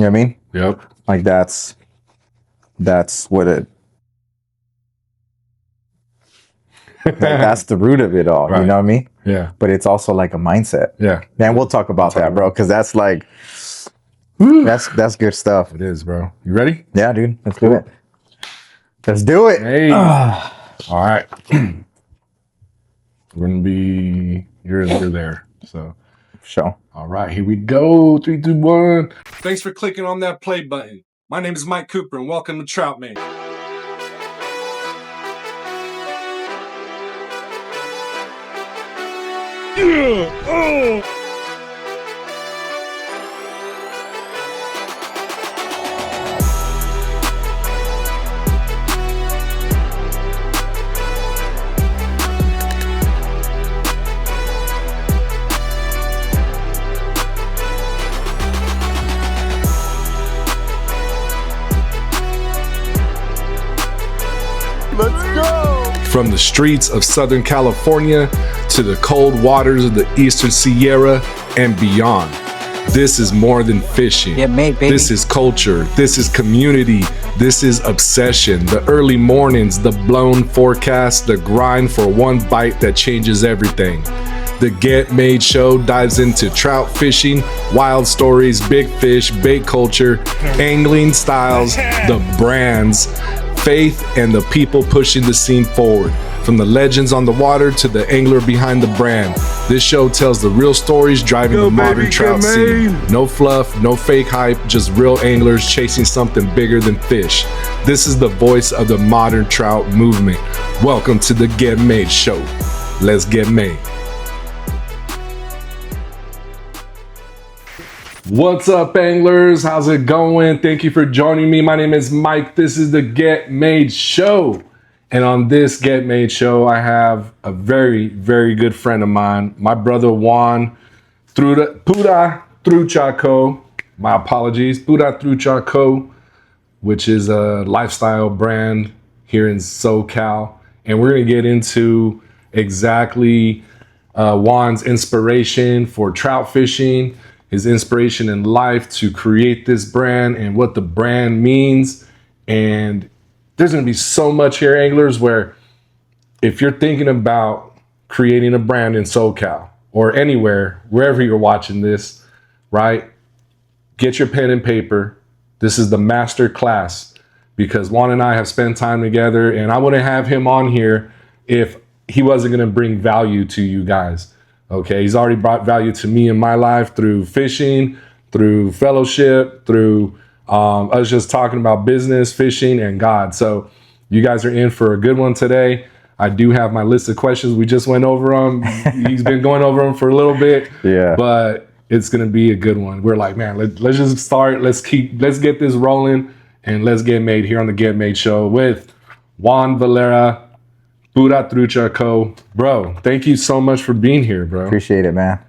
You know what I mean? Yep. Like that's what it. That's the root of it all. Right. You know what I mean? Yeah. But it's also like a mindset. Yeah. Man, we'll talk about that, bro, because that's like, that's good stuff. It is, bro. You ready? Yeah, dude. Let's do it. Let's do it. Hey. All right. We're gonna be you're there. So Show. all right, here we go. 3, 2, 1. Thanks for clicking on that play button. My name is Mike Cooper, and welcome to Trout Man. Let's go. From the streets of Southern California to the cold waters of the Eastern Sierra and beyond. This is more than fishing. Yeah, mate, baby. This is culture. This is community. This is obsession. The early mornings, the blown forecast, the grind for one bite that changes everything. The Get Made Show dives into trout fishing, wild stories, big fish, bait culture, angling styles, the brands, faith, and the people pushing the scene forward. From the legends on the water to the angler behind the brand, this show tells the real stories driving the modern trout scene. No fluff, no fake hype, just real anglers chasing something bigger than fish. This is the voice of the modern trout movement. Welcome to the Get Made Show. Let's get made. What's up, anglers? How's it going? Thank you for joining me. My name is Mike. This is the Get Made Show. And on this Get Made Show, I have a very, very good friend of mine, my brother Juan, Pura Trucha Co. My apologies, Pura Trucha Co., which is a lifestyle brand here in SoCal. And we're going to get into exactly Juan's inspiration for trout fishing, his inspiration in life to create this brand and what the brand means. And there's going to be so much here, anglers, where if you're thinking about creating a brand in SoCal or anywhere, wherever you're watching this, right? Get your pen and paper. This is the master class because Juan and I have spent time together, and I wouldn't have him on here if he wasn't going to bring value to you guys. Okay, he's already brought value to me in my life through fishing, through fellowship, through us just talking about business, fishing, and God. So you guys are in for a good one today. I do have my list of questions. We just went over them. He's been going over them for a little bit. Yeah. But it's going to be a good one. We're like, man, let's just start. Let's get this rolling, and let's get made here on the Get Made Show with Juan Valera, Pura Trucha Co. Bro, thank you so much for being here, bro. Appreciate it, man.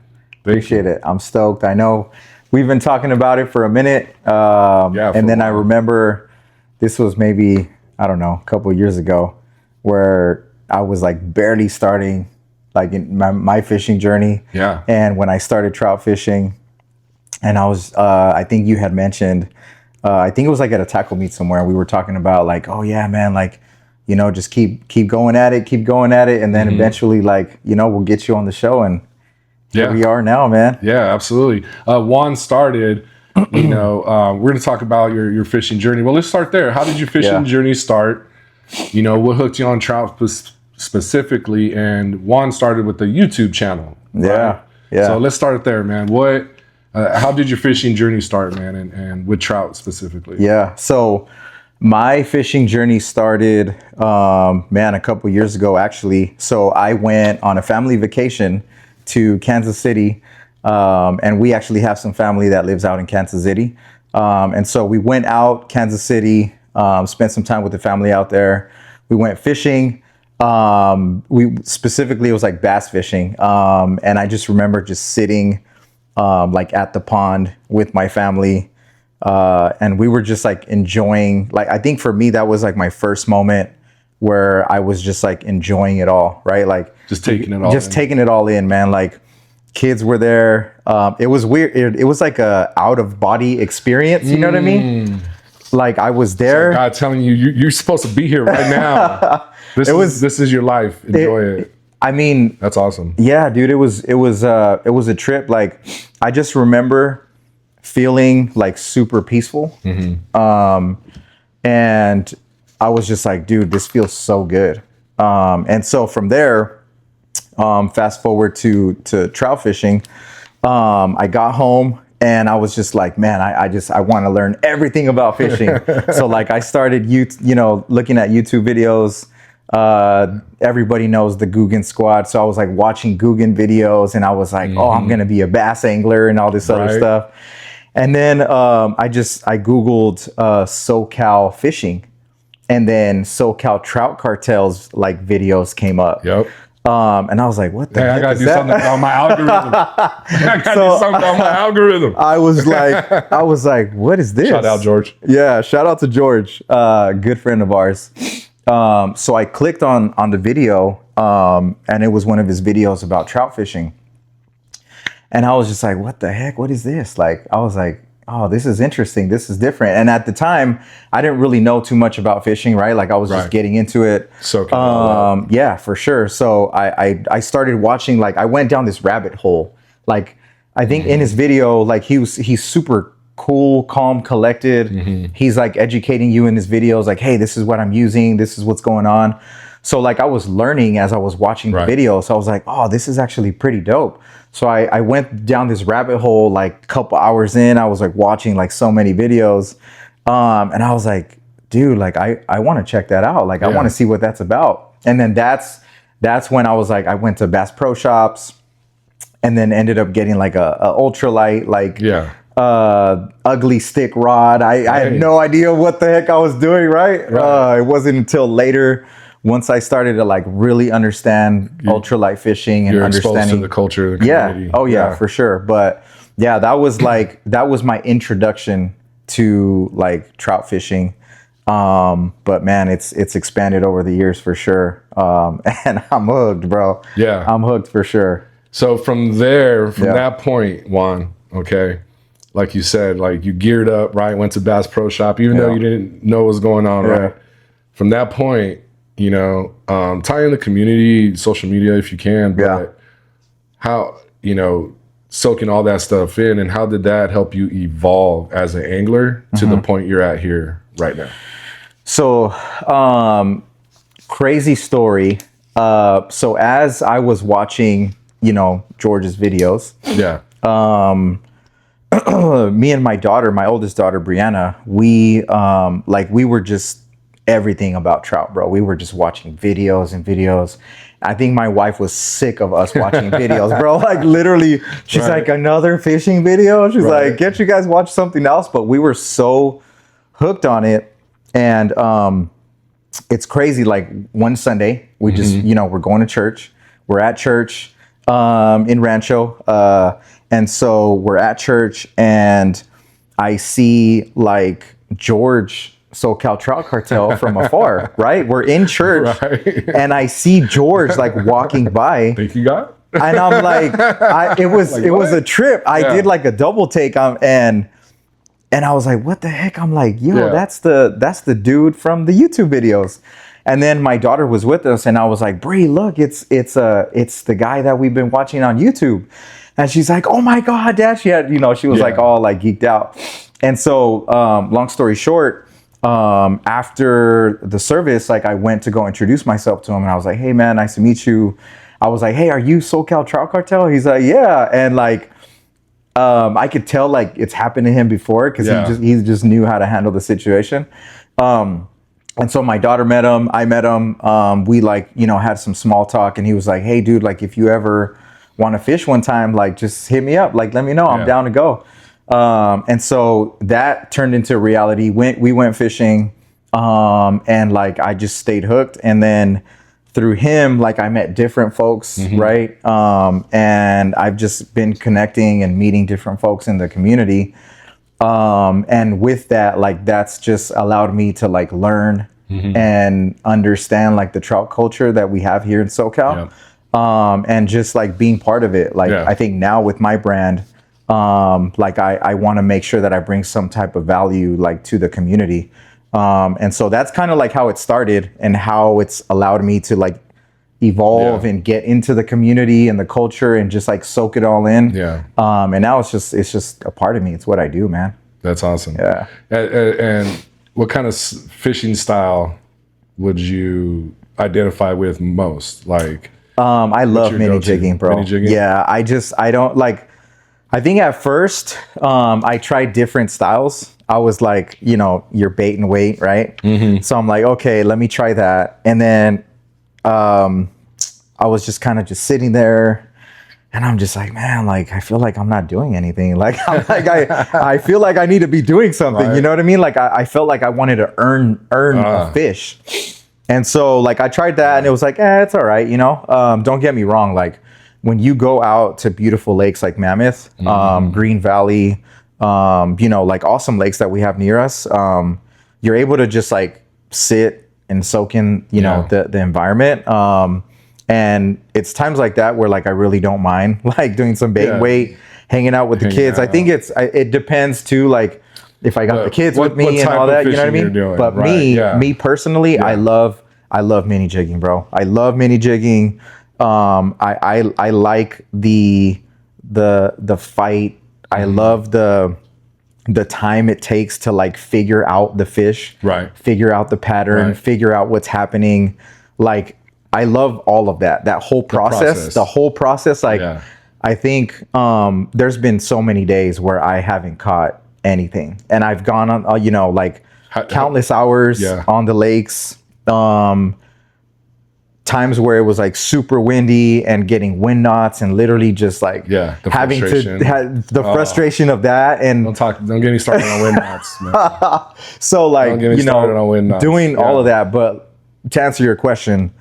Appreciate it. I'm stoked. I know we've been talking about it for a minute. And then I remember this was maybe, I don't know, a couple of years ago where I was like barely starting like in my fishing journey. Yeah. And when I started trout fishing, and I was, I think you had mentioned, I think it was like at a tackle meet somewhere. And we were talking about like, oh yeah, man, like, you know, just keep going at it. And then eventually, like, you know, we'll get you on the show, and here we are now, man. Yeah, absolutely. Juan started, you know, we're going to talk about your fishing journey. Well, let's start there. How did your fishing journey start? You know, what hooked you on trout specifically? And Juan started with the YouTube channel. Right? Yeah. Yeah. So let's start there, man. How did your fishing journey start, man? And with trout specifically? Yeah. So my fishing journey started, a couple years ago, actually. So I went on a family vacation to Kansas City, and we actually have some family that lives out in Kansas City. And so we went out Kansas City, spent some time with the family out there. We went fishing. We specifically, it was like bass fishing. And I just remember just sitting like at the pond with my family. And we were just like enjoying, like, I think for me, that was like my first moment where I was just like enjoying it all, right? Like just taking it all in, man. Like kids were there. It was weird. It was like a out of body experience. You know what I mean? Like I was there. God telling you, you're supposed to be here right now. This is your life. Enjoy it. I mean, that's awesome. Yeah, dude. It was a trip. Like I just remember feeling like super peaceful. And I was just like, dude, this feels so good. And so from there, fast forward to trout fishing. I got home and I was just like, man, I want to learn everything about fishing. So like I started, looking at YouTube videos. Everybody knows the Guggen Squad. So I was like watching Guggen videos and I was like, oh, I'm going to be a bass angler and all this other stuff. And then I Googled SoCal fishing, and then SoCal Trout Cartel's like videos came up. Yep. And I was like, what the heck I gotta do something about my algorithm. I gotta do something about my algorithm. I was like, what is this? Shout out George. Yeah, shout out to George, good friend of ours. So I clicked on the video, and it was one of his videos about trout fishing. And I was just like, what the heck? What is this? Like, I was like, oh, this is interesting. This is different. And at the time, I didn't really know too much about fishing, right? Like I was just getting into it. So yeah, for sure. So I started watching, like I went down this rabbit hole. Like I think in his video, like he's super cool, calm, collected. He's like educating you in his videos, like, hey, this is what I'm using. This is what's going on. So like I was learning as I was watching the video. So I was like, oh, this is actually pretty dope. So I went down this rabbit hole, like a couple hours in, I was like watching like so many videos. And I was like, dude, like I want to check that out. Like I want to see what that's about. And then that's when I was like, I went to Bass Pro Shops and then ended up getting like a ultralight, like ugly stick rod. I had no idea what the heck I was doing, right? It wasn't until later, once I started to like really understand ultralight fishing and understanding to the culture, the community. Oh yeah, for sure. But yeah, that was my introduction to like trout fishing. But man, it's expanded over the years for sure. And I'm hooked, bro. Yeah, I'm hooked for sure. So from that point, Juan, okay, like you said, like you geared up, right? Went to Bass Pro Shop, even though you didn't know what was going on, right? From that point, tie in the community, social media if you can, but how, soaking all that stuff in, and how did that help you evolve as an angler to the point you're at here right now? So, crazy story. So as I was watching, George's videos, me and my daughter, my oldest daughter, Brianna, we were just everything about trout, bro. We were just watching videos and videos. I think my wife was sick of us watching videos, bro. Like literally, she's like, another fishing video? She's like, can't you guys watch something else? But we were so hooked on it. And it's crazy. Like one Sunday, we just, we're going to church. We're at church in Rancho. And so we're at church and I see like George, SoCal Trout Cartel from afar, right? We're in church and I see George like walking by. Think you got? And I'm like, it was a trip. I did like a double take and I was like, what the heck? I'm like, yo, that's the dude from the YouTube videos. And then my daughter was with us and I was like, Bree, look, it's the guy that we've been watching on YouTube. And she's like, oh my God, Dad. She had, she was like all like geeked out. And so long story short, after the service, like I went to go introduce myself to him and I was like, hey man, nice to meet you. I was like, hey, are you SoCal Trout Cartel? He's like, yeah. And like, I could tell like it's happened to him before because he just knew how to handle the situation. And so my daughter met him, I met him. We like, had some small talk and he was like, hey dude, like if you ever want to fish one time, like just hit me up, like let me know, I'm down to go. And so that turned into reality. We went fishing, and like I just stayed hooked. And then through him, like I met different folks, right? And I've just been connecting and meeting different folks in the community. And with that, like that's just allowed me to like learn and understand like the trout culture that we have here in SoCal. And just like being part of it. Like I think now with my brand, Like I want to make sure that I bring some type of value like to the community. And so that's kind of like how it started and how it's allowed me to like evolve and get into the community and the culture and just like soak it all in. Yeah. And now it's just a part of me. It's what I do, man. That's awesome. Yeah. And what kind of fishing style would you identify with most? Like, I love mini jigging, bro. Mini jigging? Yeah. I don't like, I think at first, I tried different styles. I was like, you know, your bait and wait, right? Mm-hmm. So I'm like, okay, let me try that. And then, I was just kind of just sitting there and I'm just like, man, like, I feel like I'm not doing anything. Like, I feel like I need to be doing something. Right. You know what I mean? Like, I felt like I wanted to earn a fish. And so like, I tried that and it was like, it's all right. You know, don't get me wrong. Like when you go out to beautiful lakes like Mammoth, Green Valley, you know, like awesome lakes that we have near us, you're able to just like sit and soak in, you know, the environment. And it's times like that where like I really don't mind like doing some bait and wait, hanging out with the kids. I think it depends too, like if I got the kids with me and all that, you know what I mean? But me personally, I love mini jigging, bro. I love mini jigging. I like the fight. I love the time it takes to like figure out the fish, figure out the pattern, figure out what's happening. Like I love all of that whole process, the whole process. Like I think there's been so many days where I haven't caught anything and I've gone on, you know, like countless hours on the lakes, times where it was like super windy and getting wind knots and literally just like having to have the frustration of that. And don't get me started on wind knots, man. So like, you know, doing all of that. But to answer your question,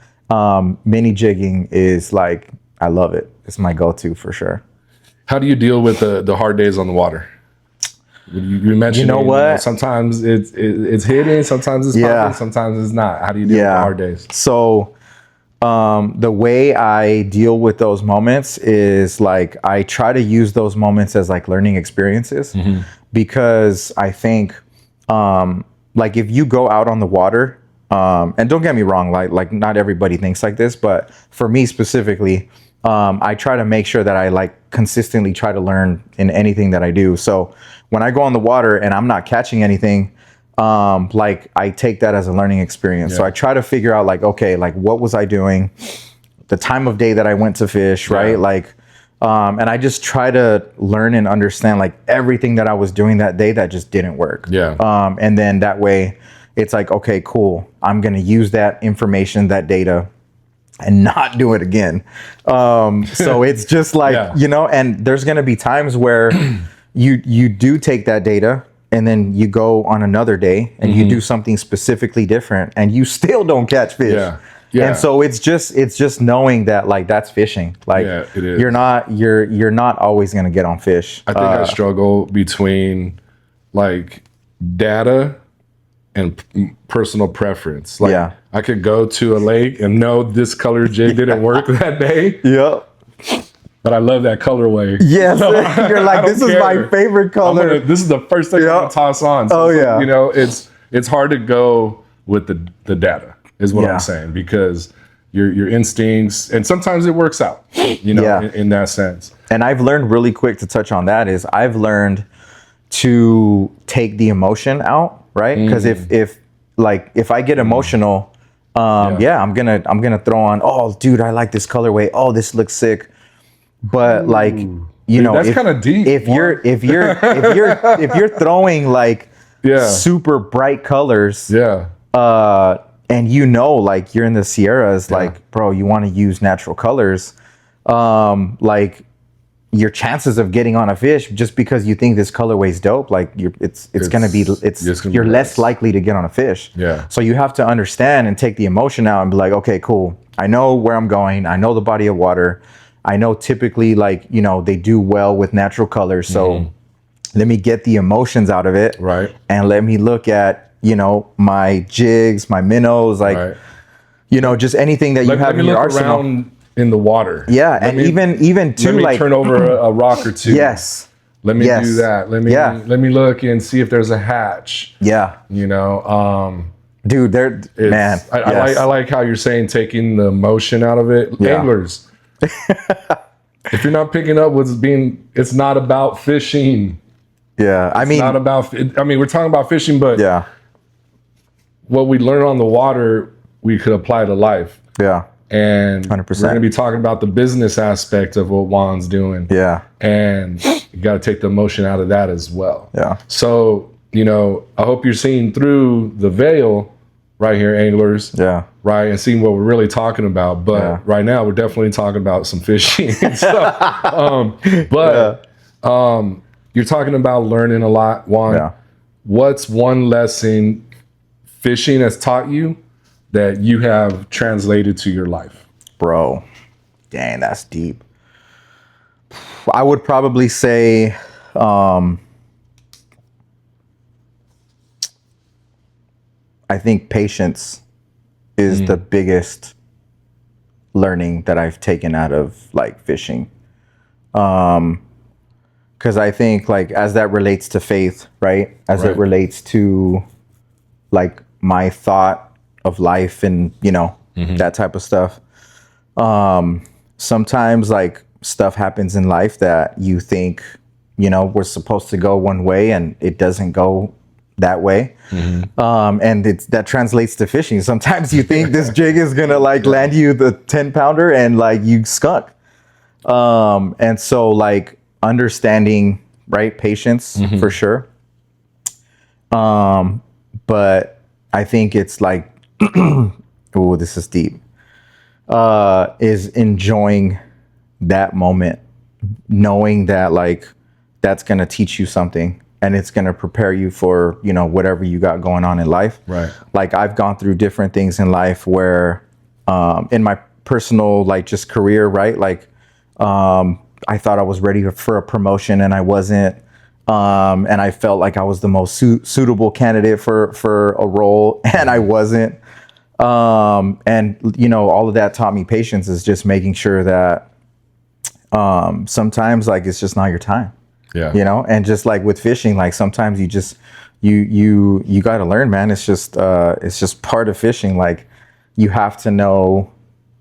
mini jigging is like, I love it. It's my go-to for sure. How do you deal with the hard days on the water? You mentioned, you know what? Sometimes it's hidden, sometimes it's popping, sometimes it's not. How do you deal with the hard days? So the way I deal with those moments is like I try to use those moments as like learning experiences, because I think like if you go out on the water, and don't get me wrong, like not everybody thinks like this, but for me specifically, I try to make sure that I like consistently try to learn in anything that I do. So when I go on the water and I'm not catching anything, like I take that as a learning experience. So I try to figure out like, okay, like what was I doing? The time of day that I went to fish, right? Like, and I just try to learn and understand like everything that I was doing that day that just didn't work. And then that way it's like, okay, cool. I'm going to use that information, that data, and not do it again. So it's just like, you know, and there's going to be times where you do take that data and then you go on another day and you do something specifically different and you still don't catch fish. And so it's just knowing that like that's fishing. Like it is. You're not always going to get on fish. I think I struggle between like data and personal preference. Like I could go to a lake and know this color jig didn't work that day. But I love that colorway. Yes, so you're like, this is my favorite color. This is the first thing I'm gonna toss on. So you know, it's hard to go with the data, is what I'm saying, because your instincts, and sometimes it works out, you know, in that sense. And I've learned really quick to touch on that is I've learned to take the emotion out. Right? Because if I get emotional, I'm gonna throw on, oh dude, I like this colorway. Oh, this looks sick. But like, you know, that's kind of deep. If you're throwing like super bright colors, and you know, like you're in the Sierras, like bro, you want to use natural colors, like your chances of getting on a fish just because you think this colorway is dope, like you're less likely to get on a fish. So you have to understand and take the emotion out and be like, okay, cool. I know where I'm going. I know the body of water. I know typically like, you know, they do well with natural colors. So let me get the emotions out of it. And let me look at, you know, my jigs, my minnows, like, you know, just anything that you have in your arsenal. In the water, and even too, let me like turn over a rock or two. Let me Yes. do that. Yeah. Let me look and see if there's a hatch. Yeah. You know, Dude, they're man. I like how you're saying taking the emotion out of it. Yeah. Anglers, if you're not picking up what's being, it's not about fishing. Yeah. I mean, Not about. I mean, we're talking about fishing, but yeah. what we learn on the water, we could apply to life. Yeah. And 100%. we're going to be talking about the business aspect of what Juan's doing. Yeah. And you got to take the emotion out of that as well. Yeah. So, you know, I hope you're seeing through the veil right here, anglers. Yeah. Right. And seeing what we're really talking about. But right now, we're definitely talking about some fishing and stuff. You're talking about learning a lot, Juan. Yeah. What's one lesson fishing has taught you that you have translated to your life? Bro, dang, that's deep. I would probably say, I think patience is the biggest learning that I've taken out of like fishing. Because I think like as that relates to faith, right? As it relates to like my thought of life and, you know, that type of stuff. Sometimes like stuff happens in life that you think, you know, we're supposed to go one way and it doesn't go that way. And that translates to fishing. Sometimes you think this jig is gonna like land you the 10-pounder and like you skunk. And so like understanding, right, patience for sure. But I think it's like, oh, this is deep. Is enjoying that moment, knowing that like that's gonna teach you something and it's gonna prepare you for, you know, whatever you got going on in life. Right. Like I've gone through different things in life where, in my personal like just career, right? Like, I thought I was ready for a promotion and I wasn't. And I felt like I was the most suitable candidate for a role and I wasn't. And you know, all of that taught me patience, is just making sure that, sometimes like it's just not your time, Yeah. you know, and just like with fishing, like sometimes you just, you got to learn, man. It's just part of fishing. Like you have to know,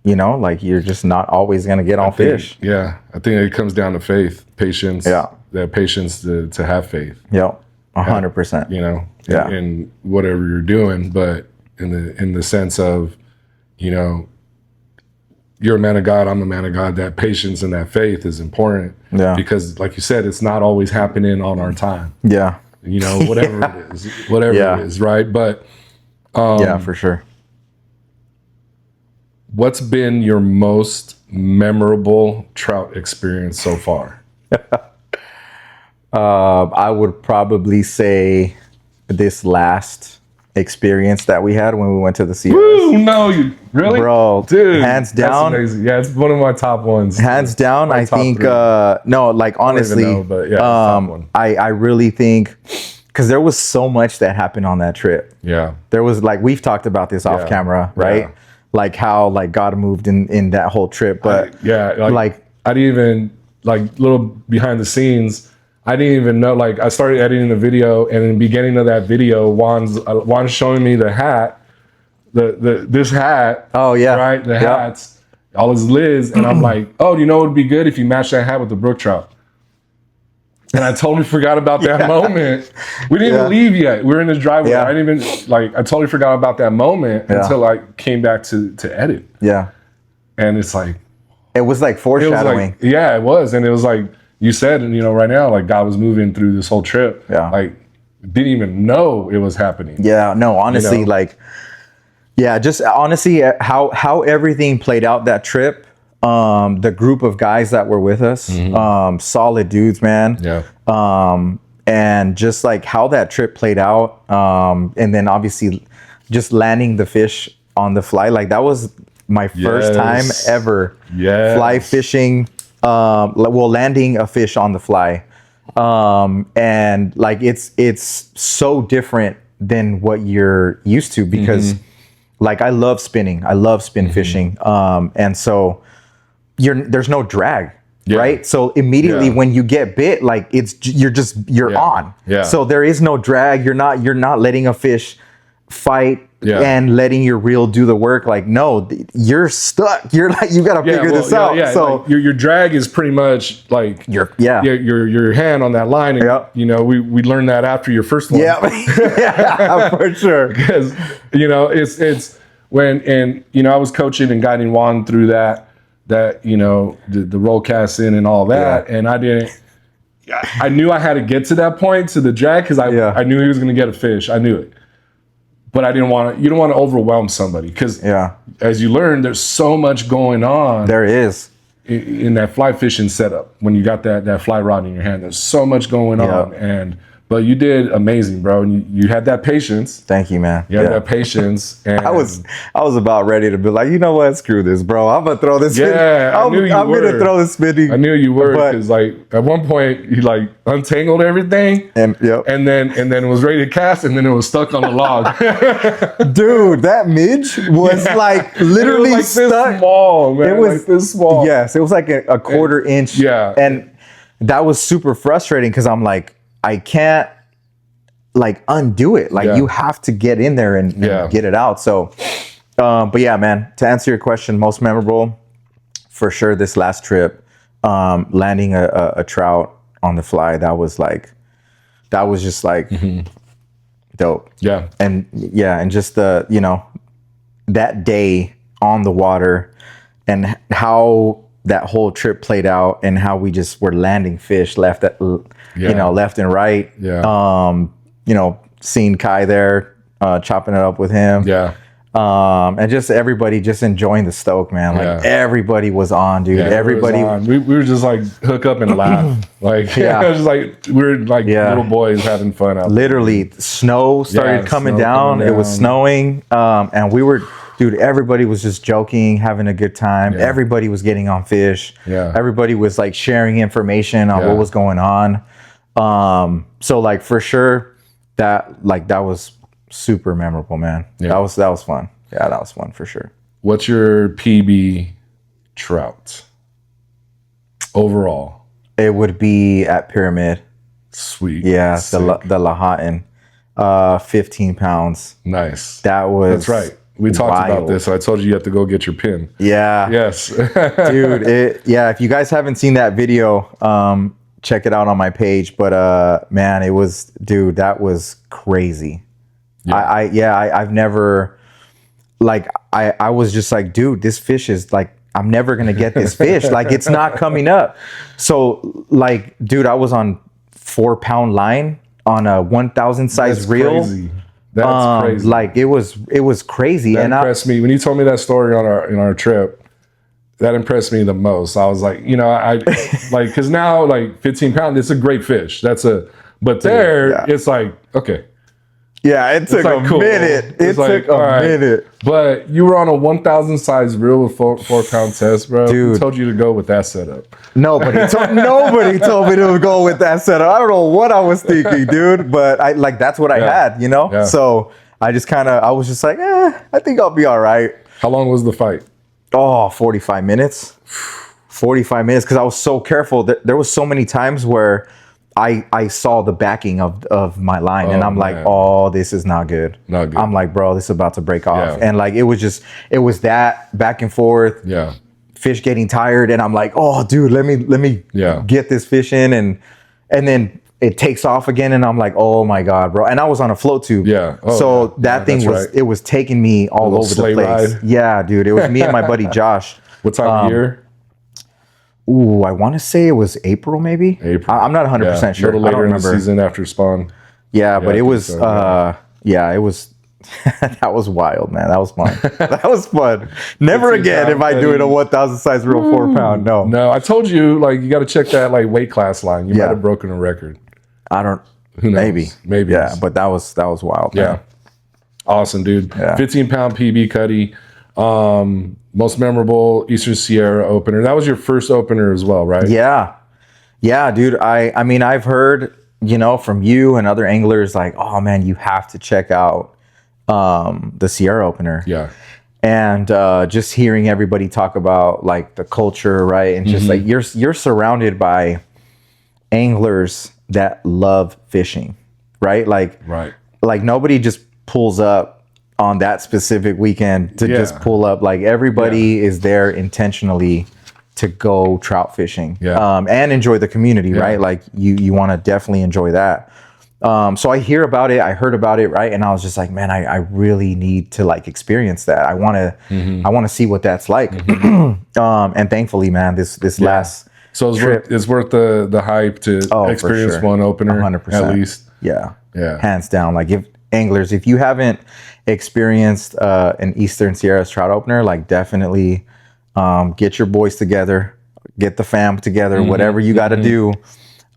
you know, like you're just not always going to get on fish. Yeah. I think it comes down to faith, patience. Yeah. That patience to have faith. Yep. 100%. You know, Yeah. in whatever you're doing, but in the sense of, you know, you're a man of God, I'm a man of God, that patience and that faith is important. Yeah. Because like you said, it's not always happening on our time. Yeah. You know, whatever it is, whatever it is, right? But yeah, for sure. what's been your most memorable trout experience so far? I would probably say this last experience that we had when we went to the Sierras. Woo, no, you really? Bro, Dude, hands down. That's amazing. Yeah, it's one of my top ones. Hands down, I top think, three. no, like honestly, know, but yeah, it's top one. I really think, because there was so much that happened on that trip. Yeah. There was like, we've talked about this off camera, right? Yeah. Like how like God moved in that whole trip. But like I didn't even, like, little behind the scenes, I didn't even know, like I started editing the video, and in the beginning of that video, Juan's showing me the hat, this hat. Oh yeah. Right? The hats, all his lids, and I'm like, oh, you know what would be good if you match that hat with the brook trout. And I totally forgot about that moment. We didn't even leave yet. We were in the driveway. Yeah. I didn't even, like, I totally forgot about that moment until I came back to edit. Yeah. And it's like, It was like foreshadowing. yeah, it was. And it was like you said, and you know, right now, like God was moving through this whole trip. Yeah. Like, didn't even know it was happening. Yeah, no, honestly, You know? like, yeah, just honestly, how everything played out that trip. The group of guys that were with us, solid dudes, man. Yeah. And just like how that trip played out, and then obviously just landing the fish on the fly, like that was my first time ever fly fishing. Landing a fish on the fly, and like it's so different than what you're used to, because like I love spinning, I love spin fishing, and so there's no drag. right? So immediately when you get bit, like you're on. Yeah. So there is no drag. You're not letting a fish fight and letting your reel do the work. Like, no, you're stuck. You're like, you got to figure this out. So like your drag is pretty much like your hand on that line. And, you know, we learned that after your first one. Yeah, for sure. Because, you know, it's when, and, you know, I was coaching and guiding Juan through that, you know, the roll cast in and all that. And I knew I had to get to that point, to the drag, because I knew he was going to get a fish. I knew it. But you don't want to overwhelm somebody, because as you learn, there's so much going on. There is. In that fly fishing setup, when you got that fly rod in your hand, there's so much going on. But you did amazing, bro. And you had that patience. Thank you, man. You had that patience. And I was about ready to be like, you know what? Screw this, bro. I'm gonna throw this. I knew you I'm gonna throw this spinning. I knew you were, because like at one point you like untangled everything, and then it was ready to cast, and then it was stuck on the log. Dude, that midge was like literally like stuck. This small, man. It was like this small. Yes, it was like a quarter inch. Yeah, and that was super frustrating, because I'm like, I can't like undo it. Like you have to get in there and get it out. So, but yeah, man, to answer your question, most memorable for sure this last trip, landing a trout on the fly. That was just like dope. Yeah. And just and that day on the water and how that whole trip played out, and how we just were landing fish left and right. Seeing Kai there, chopping it up with him. And just everybody just enjoying the stoke, man. Like everybody was on, dude. Everybody. We were just like hook up and laugh. Like it was just like we were like little boys having fun out Literally, there. Snow started coming down. It was snowing, and we were. Dude, everybody was just joking, having a good time. Everybody was getting on fish. Everybody was like sharing information on what was going on. So like for sure that was super memorable, man. That was fun. Yeah, that was fun for sure. What's your PB trout overall? It would be at Pyramid. Sweet. Yeah, the Lahatan, 15 pounds. Nice. That's right. We talked about this, so I told you have to go get your pin. Yeah. Yes. Dude, if you guys haven't seen that video, check it out on my page. But man, that was crazy. I've never, like, I was just like, dude, this fish is like, I'm never gonna get this fish. Like, it's not coming up. So like, dude, I was on 4-pound line on a 1,000 size reel. Crazy. That's crazy. Like it was crazy. That impressed me when you told me that story on our trip. That impressed me the most. I was like, I like, because now like 15 pounds, it's a great fish. But it's like, okay. Yeah, it took a minute. It took a minute. But you were on a 1,000 size reel with 4-pound test, bro. Dude. Who told you to go with that setup? Nobody told me to go with that setup. I don't know what I was thinking, dude. But that's what I had, Yeah. So I just I was just like, I think I'll be all right. How long was the fight? Oh, 45 minutes. 45 minutes, because I was so careful. There was so many times where I saw the backing of my line, and I'm like, oh, this is not good. Not good. I'm like, bro, this is about to break off. And like, it was that back and forth. Yeah. Fish getting tired, and I'm like, oh, dude, let me get this fish in, and then it takes off again, and I'm like, oh my god, bro. And I was on a float tube. Yeah. So that thing it was taking me all over the place. Ride. Yeah, dude. It was me and my buddy Josh. What time of year? Ooh, I want to say it was April, maybe. April. I'm not 100% sure. A little later in the season after spawn. Yeah, but it was, it was, that was wild, man. That was fun. That was fun. Never again if I do it a 1,000 size reel 4-pound. No. No, I told you, like, you got to check that, like, weight class line. You might have broken a record. I don't, who knows? Maybe. Yeah, but that was wild. Man. Yeah. Awesome, dude. Yeah. 15-pound PB Cuddy. Most memorable Eastern Sierra opener. That was your first opener as well, right? Yeah, dude. I mean, I've heard, from you and other anglers, like, oh man, you have to check out the Sierra opener. Yeah. and just hearing everybody talk about like the culture, right? And just like you're surrounded by anglers that love fishing, right? Like nobody just pulls up on that specific weekend to just pull up. Like everybody is there intentionally to go trout fishing, and enjoy the community, right? Like you want to definitely enjoy that. So I hear about it, I heard about it, right? And I was just like, man, I really need to like experience that. I want to see what that's like. And thankfully, man, this last so trip, it's worth the hype to experience one opener 100%. At least. Yeah. Hands down. Like if you haven't experienced an Eastern Sierras trout opener, like definitely get your boys together, get the fam together, whatever you got to do.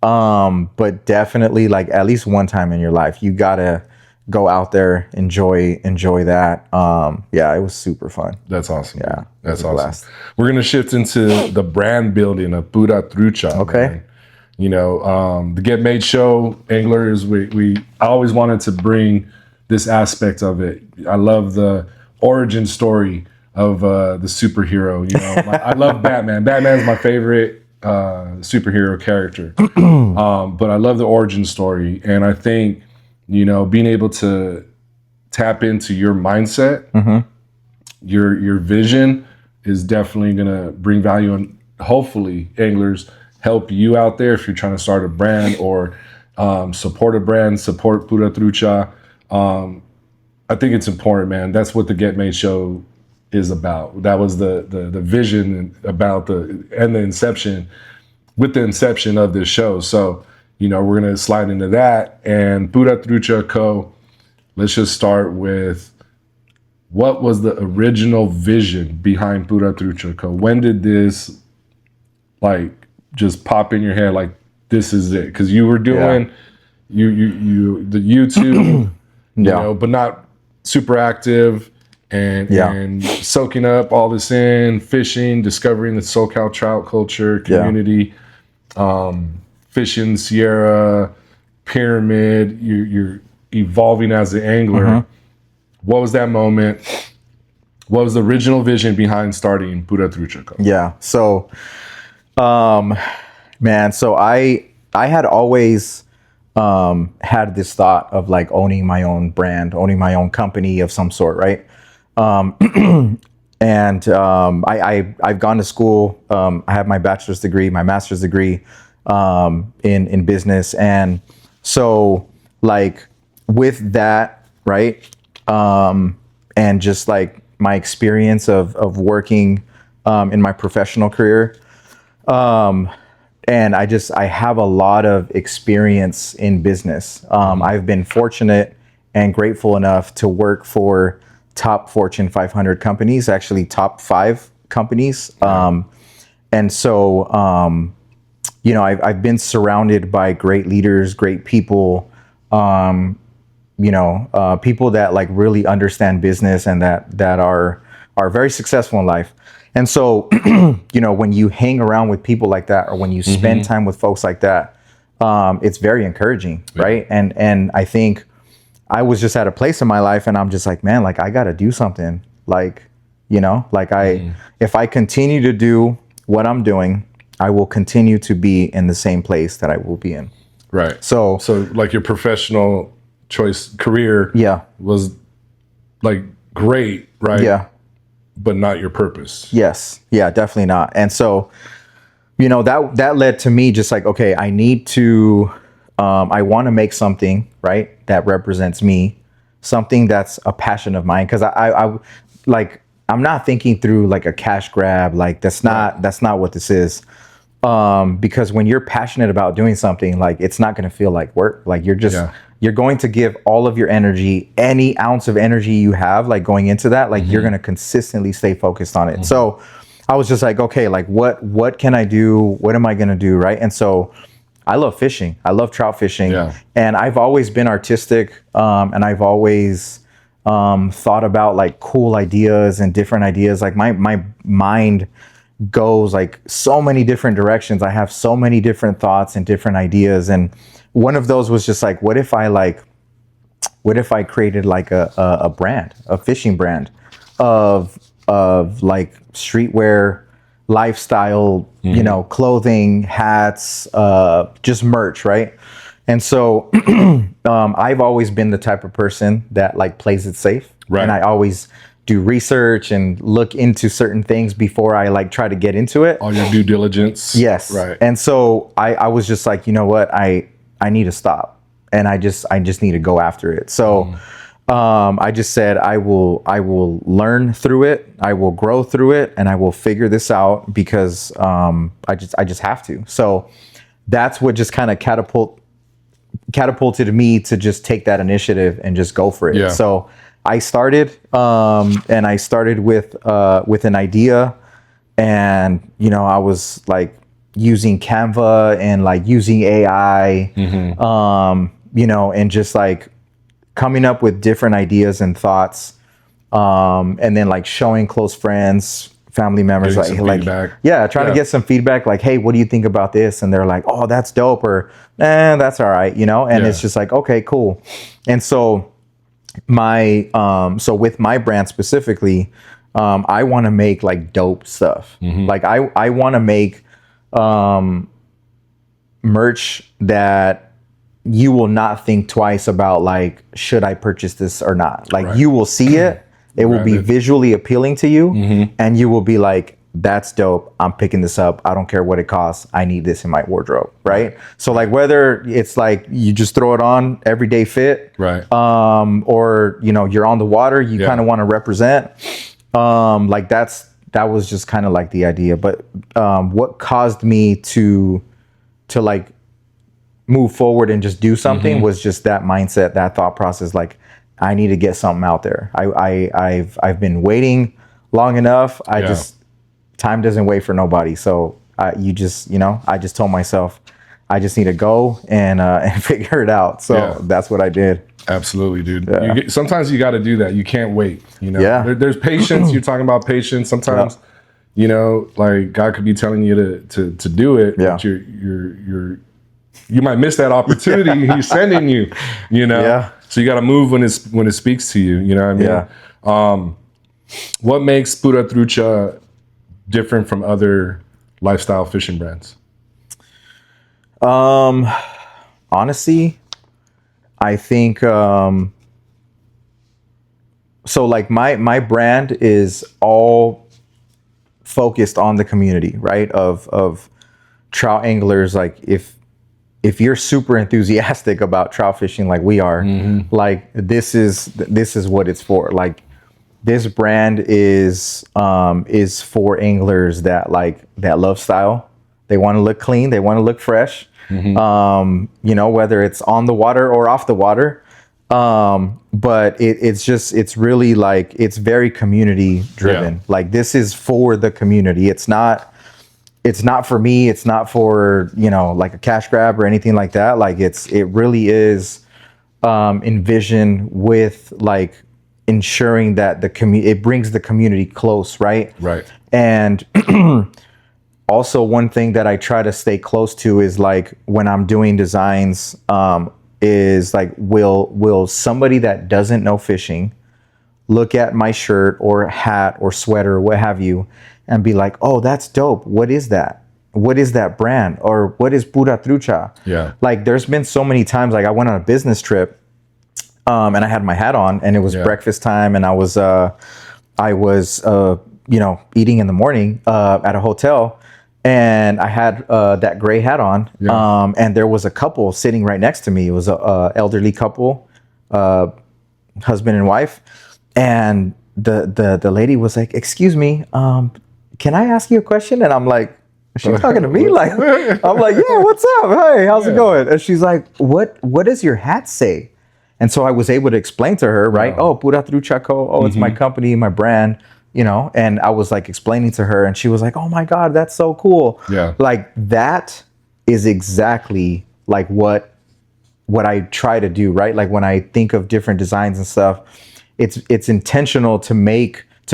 But definitely like at least one time in your life, you gotta go out there, enjoy that. It was super fun. That's awesome. Yeah, that's awesome. Blast. We're gonna shift into the brand building of Pura Trucha. Okay. Man. You know, the Get Made Show anglers, I always wanted to bring this aspect of it. I love the origin story of the superhero. You know, I love Batman. Batman's my favorite superhero character, but I love the origin story, and I think, you know, being able to tap into your mindset, your vision is definitely gonna bring value, and hopefully anglers help you out there if you're trying to start a brand or support a brand, support Pura Trucha. I think it's important, man. That's what the Get Made Show is about. That was the vision about the inception of this show. So, you know, we're gonna slide into that. And Pura Trucha Co. Let's just start with, what was the original vision behind Pura Trucha Co? When did this like just pop in your head? Like, this is it? Because you were doing you the YouTube, you know, but not super active. And soaking up all this in, fishing, discovering the SoCal trout culture, community, fishing Sierra, pyramid, you're evolving as an angler. What was that moment? What was the original vision behind starting Pura Trucha Co? Yeah. So, man, so I had always had this thought of like owning my own brand, owning my own company of some sort, right? And I've gone to school. I have my bachelor's degree, my master's degree in business, and so like with that, right? And just like my experience of working in my professional career, and I have a lot of experience in business. I've been fortunate and grateful enough to work for top Fortune 500 companies, actually top 5 companies. And so, you know, I've been surrounded by great leaders, great people, you know, people that like really understand business and that are very successful in life. And so, you know, when you hang around with people like that, or when you spend time with folks like that, it's very encouraging, right? And I think I was just at a place in my life, and I'm just like, man, like I got to do something. Like, you know, like if I continue to do what I'm doing, I will continue to be in the same place that I will be in. Right. So like your professional choice career, was like great, right? Yeah. But not your purpose. Yes. Yeah, definitely not. And so, you know, that led to me just like, okay, I need to, I want to make something, right, that represents me, something that's a passion of mine. Cause I like, I'm not thinking through like a cash grab. Like that's not what this is. Because when you're passionate about doing something, like it's not going to feel like work. Like you're just, you're going to give all of your energy, any ounce of energy you have, like going into that, like you're going to consistently stay focused on it. So I was just like, okay, like what can I do? What am I going to do? Right. And so I love fishing. I love trout fishing. And I've always been artistic. And I've always thought about like cool ideas and different ideas. Like my mind goes like so many different directions. I have so many different thoughts and different ideas. And one of those was just like, what if I created like a brand, a fishing brand, of like streetwear, lifestyle, you know, clothing, hats, just merch, right? And so I've always been the type of person that like plays it safe, Right. and I always do research and look into certain things before I like try to get into it. All your due diligence. Yes. Right. And so I was just like, you know what, I need to stop, and I just need to go after it. So I just said I will learn through it, I will grow through it, and I will figure this out because I just have to. So that's what just kind of catapulted me to just take that initiative and just go for it. Yeah. So I started, and I started with an idea, and you know, I was like using Canva and like using AI, you know, and just like coming up with different ideas and thoughts, and then like showing close friends, family members, Getting some feedback. trying to get some feedback, like, hey, what do you think about this? And they're like, oh, that's dope, or that's all right, you know. And it's just like, okay, cool. And so so with my brand specifically, I want to make like dope stuff. Like I want to make merch that you will not think twice about, like, should I purchase this or not? Like you will see it, it will be visually appealing to you, and you will be like, that's dope, I'm picking this up, I don't care what it costs, I need this in my wardrobe, right? So like whether it's like you just throw it on everyday fit, Right. or you know, you're on the water, you kind of want to represent, like that was just kind of like the idea. But what caused me to like move forward and just do something was just that mindset, that thought process, like I need to get something out there. I've been waiting long enough. Time doesn't wait for nobody. So I just told myself I just need to go and figure it out. So that's what I did. Absolutely, dude. Sometimes you got to do that. You can't wait. You know, there's patience. You're talking about patience. Sometimes, you know, like God could be telling you to do it, but you might miss that opportunity He's sending you. You know, so you got to move when it speaks to you. You know what I mean? What makes Pura Trucha different from other lifestyle fishing brands? Honestly, I think so like my brand is all focused on the community, right? Of trout anglers. Like if you're super enthusiastic about trout fishing like we are, like this is what it's for. Like this brand is for anglers that love style. They want to look clean, they want to look fresh. You know, whether it's on the water or off the water. But it's really like, it's very community driven. Like this is for the community. It's not for me. It's not for, you know, like a cash grab or anything like that. Like it really is envisioned with like ensuring that it brings the community close, right? Right. And also one thing that I try to stay close to is like when I'm doing designs, is like, will somebody that doesn't know fishing look at my shirt or hat or sweater or what have you and be like, oh, that's dope. What is that? What is that brand? Or what is Pura Trucha? Yeah. Like there's been so many times, like I went on a business trip, and I had my hat on and it was breakfast time, and I was you know, eating in the morning at a hotel, and I had that gray hat on, and there was a couple sitting right next to me. It was a elderly couple, husband and wife, and the lady was like, "Excuse me, can I ask you a question?" And I'm like, "Is she talking to me?" Like, I'm like, "Yeah, what's up? Hey, how's it going?" And she's like, "What does your hat say?" And so I was able to explain to her, right? Oh, Pura Trucha Co. Oh, it's my company, my brand. You know, and I was like explaining to her, and she was like, "Oh my God, that's so cool!" Yeah, like that is exactly like what I try to do, right? Like when I think of different designs and stuff, it's intentional to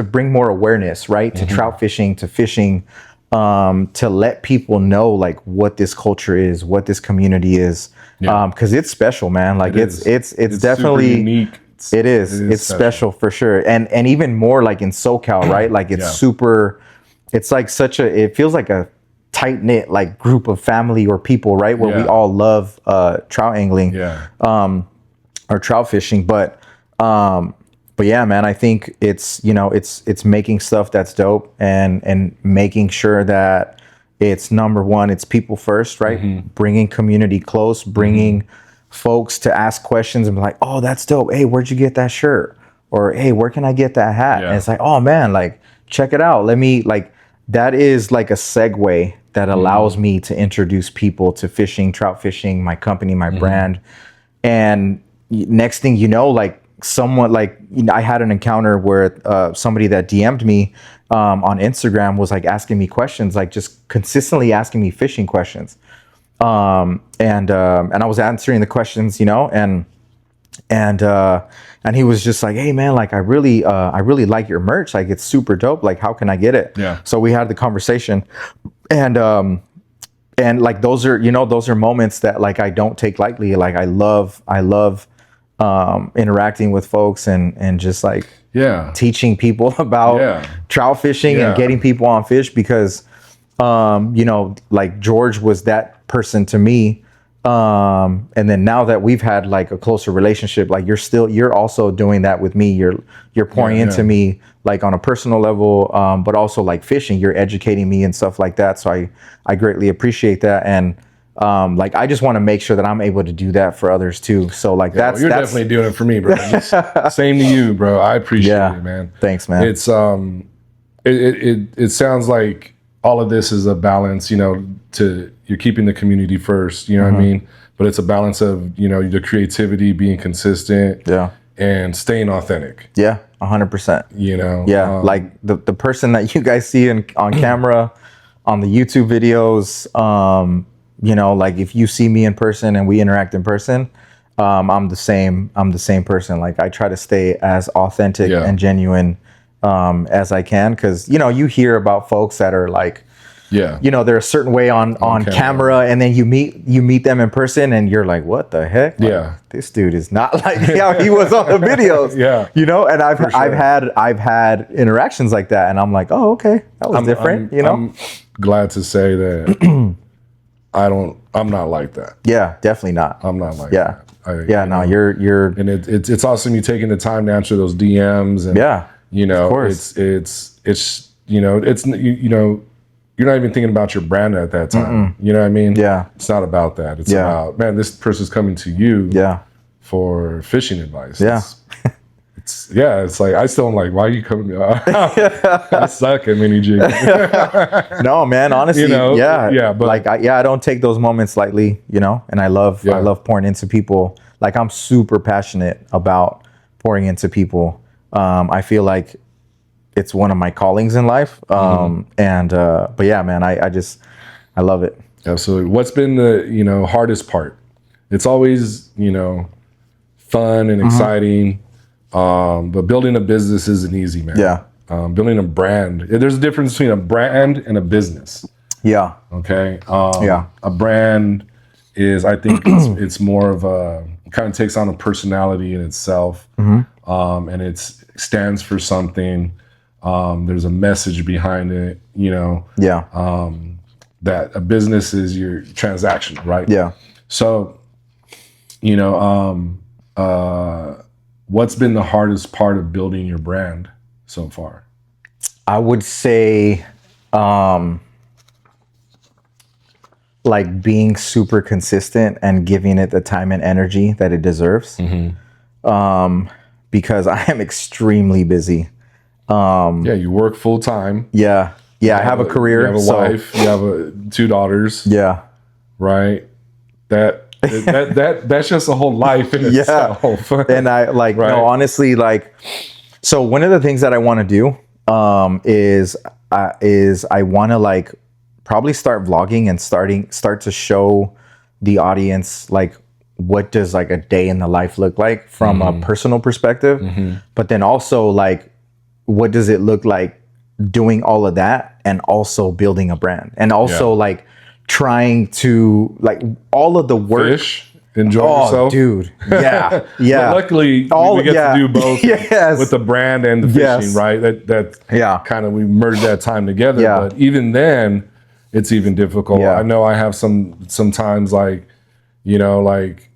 bring more awareness, right, to trout fishing, to fishing, to let people know like what this culture is, what this community is, because it's special, man. Like it's definitely unique. It is. It's special for sure. And even more like in SoCal, right? Like it's super, it's like it feels like a tight knit like group of family or people, right? Where we all love trout angling, or trout fishing. But yeah, man, I think it's, it's making stuff that's dope and making sure that it's number one, it's people first, right? Bringing community close, bringing folks to ask questions and be like, oh, that's dope. Hey, where'd you get that shirt? Or, hey, where can I get that hat? And it's like, oh man, like, check it out. That is like a segue that allows me to introduce people to fishing, trout fishing, my company, my brand. And next thing you know, like someone I had an encounter where somebody that DM'd me on Instagram was like asking me questions, like just consistently asking me fishing questions. And I was answering the questions, and he was just like, hey man, like I really like your merch. Like it's super dope. Like how can I get it? Yeah. So we had the conversation and like those are moments that like I don't take lightly. Like I love interacting with folks and just like teaching people about trout fishing and getting people on fish because like George was that person to me. And then now that we've had like a closer relationship, like you're also doing that with me. You're pouring into me like on a personal level, but also like fishing, you're educating me and stuff like that. So I greatly appreciate that. And like I just want to make sure that I'm able to do that for others too. So like that's definitely doing it for me, bro. Same to you, bro. I appreciate it, man. Thanks, man. It's it sounds like all of this is a balance, you're keeping the community first, what I mean? But it's a balance of, the creativity, being consistent, and staying authentic. Yeah, 100%. Like the person that you guys see on camera, on the YouTube videos, like if you see me in person and we interact in person, I'm the same person. Like I try to stay as authentic and genuine as I can, because you hear about folks that are like they're a certain way on camera, and then you meet them in person and you're like, what the heck? Like, this dude is not like how he was on the videos. And I've had interactions like that, and I'm like, oh, okay, that was different. I'm glad to say that I'm not like that. Yeah, definitely not. I'm not like that. You're and it's awesome you taking the time to answer those DMs and of course. it's you're not even thinking about your brand at that time. You know what I mean? Yeah. It's not about that. It's about, man, this person's coming to you for fishing advice. It's like, I still am like, why are you coming to me? I suck at mini jigging. No, man, honestly, but like, I don't take those moments lightly, and I love pouring into people. Like I'm super passionate about pouring into people. I feel like it's one of my callings in life. But yeah, man, I love it. Absolutely. What's been the, hardest part? It's always, fun and exciting. But building a business isn't easy, man. Yeah. Building a brand. There's a difference between a brand and a business. Yeah. Okay. A brand is, I think it's more of it kind of takes on a personality in itself. And it stands for something. There's a message behind it, that a business is your transaction, right? Yeah. So, what's been the hardest part of building your brand so far? I would say, like being super consistent and giving it the time and energy that it deserves. Because I am extremely busy. You work full time. I have a career. You have a wife. You have 2 daughters. Yeah. Right. That's just a whole life in itself. And I no, honestly, like, so one of the things that I want to do is I want to like probably start vlogging and start to show the audience like what does like a day in the life look like from a personal perspective, but then also like what does it look like doing all of that and also building a brand and also like trying to like all of the work. Fish enjoy Oh, yourself? dude. Yeah. Yeah. But luckily, we get to do both Yes. with the brand and the fishing, Yes. right? That Yeah. kind of, we merged that time together. Yeah. But even then, it's even difficult. Yeah. I know I have sometimes like, like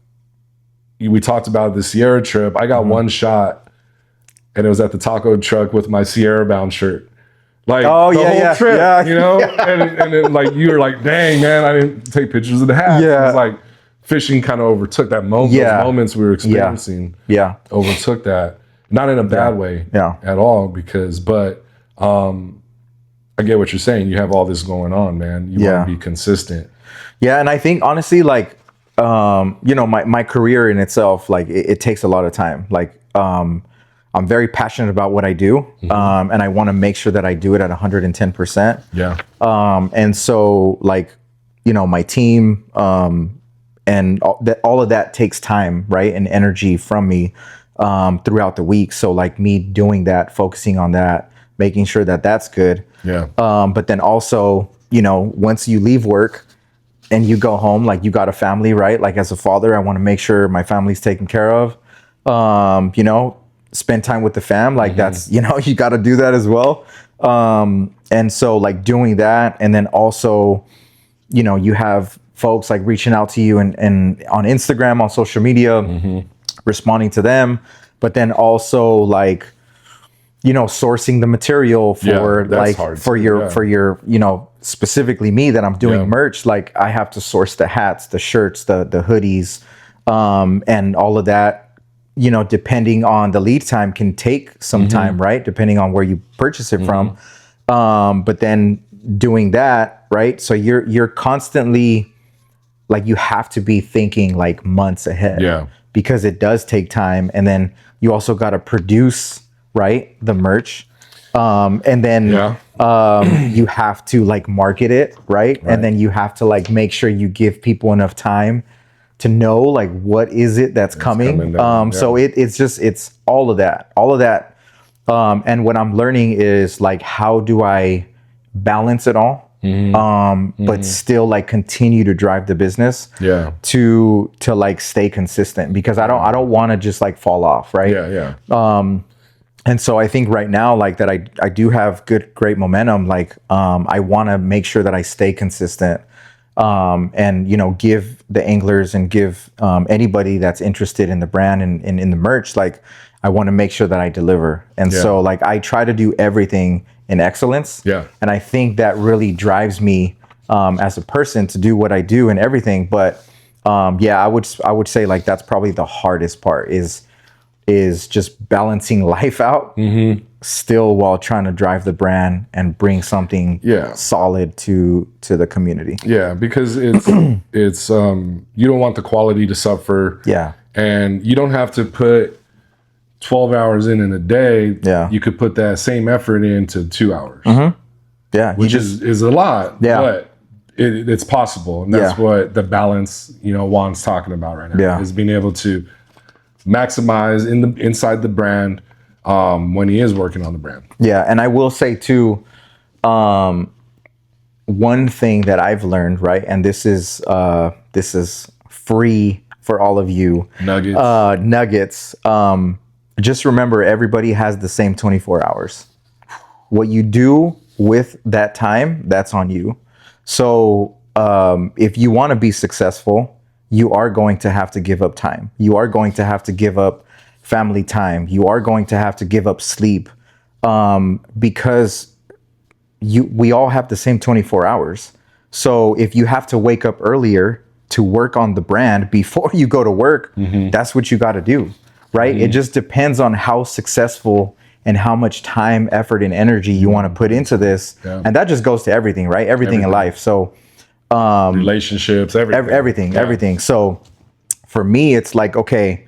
we talked about the Sierra trip. I got one shot, and it was at the taco truck with my Sierra Bound shirt. Like the whole trip, and then like you were like, dang man, I didn't take pictures of the hat. Yeah. It was like fishing kind of overtook that moment. Yeah. Those moments we were experiencing, overtook that. Not in a bad way, at all. But I get what you're saying. You have all this going on, man. You want to be consistent. Yeah, and I think honestly, like, my career in itself, like, it takes a lot of time. Like, I'm very passionate about what I do, and I want to make sure that I do it at 110%. Yeah. And so, like, my team, and all of that takes time, right, and energy from me throughout the week. So, like, me doing that, focusing on that, making sure that that's good. Yeah. But then also, once you leave work and you go home, like, you got a family, right? Like, as a father, I want to make sure my family's taken care of. Spend time with the fam, like that's, you got to do that as well. And so, like, doing that, and then also, you have folks like reaching out to you and on Instagram, on social media, responding to them, but then also, like, sourcing the material for your specifically me, that I'm doing merch. Like, I have to source the hats, the shirts, the hoodies, and all of that. Depending on the lead time, can take some time, right? Depending on where you purchase it from. But then doing that, right? So you're constantly, like, you have to be thinking like months ahead, because it does take time. And then you also got to produce, right, the merch, and then you have to, like, market it, right? And then you have to, like, make sure you give people enough time to know, like, what is it that's coming. So it's all of that. And what I'm learning is, like, how do I balance it all, but still, like, continue to drive the business, to like stay consistent, because I don't want to just, like, fall off, right? And so I think right now, like, that I do have great momentum. Like, I want to make sure that I stay consistent, and give the anglers and give anybody that's interested in the brand and in the merch, like, I want to make sure that I deliver. And so, like, I try to do everything in excellence. And I think that really drives me as a person to do what I do and everything. But I would say, like, that's probably the hardest part is just balancing life out still, while trying to drive the brand and bring something solid to the community. Because it's you don't want the quality to suffer. And you don't have to put 12 hours in a day. You could put that same effort into 2 hours. Which is a lot. But it's possible. And that's what the balance, Juan's talking about right now, is being able to maximize inside the brand when he is working on the brand. And I will say too, one thing that I've learned, right, and this is free for all of you nuggets. Just remember, everybody has the same 24 hours. What you do with that time, that's on you. So if you want to be successful, you are going to have to give up time. You are going to have to give up family time. You are going to have to give up sleep, because we all have the same 24 hours. So if you have to wake up earlier to work on the brand before you go to work, that's what you got to do, right? It just depends on how successful and how much time, effort, and energy you want to put into this. And that just goes to everything, right? Everything in life. So relationships, everything. So for me, it's like, okay,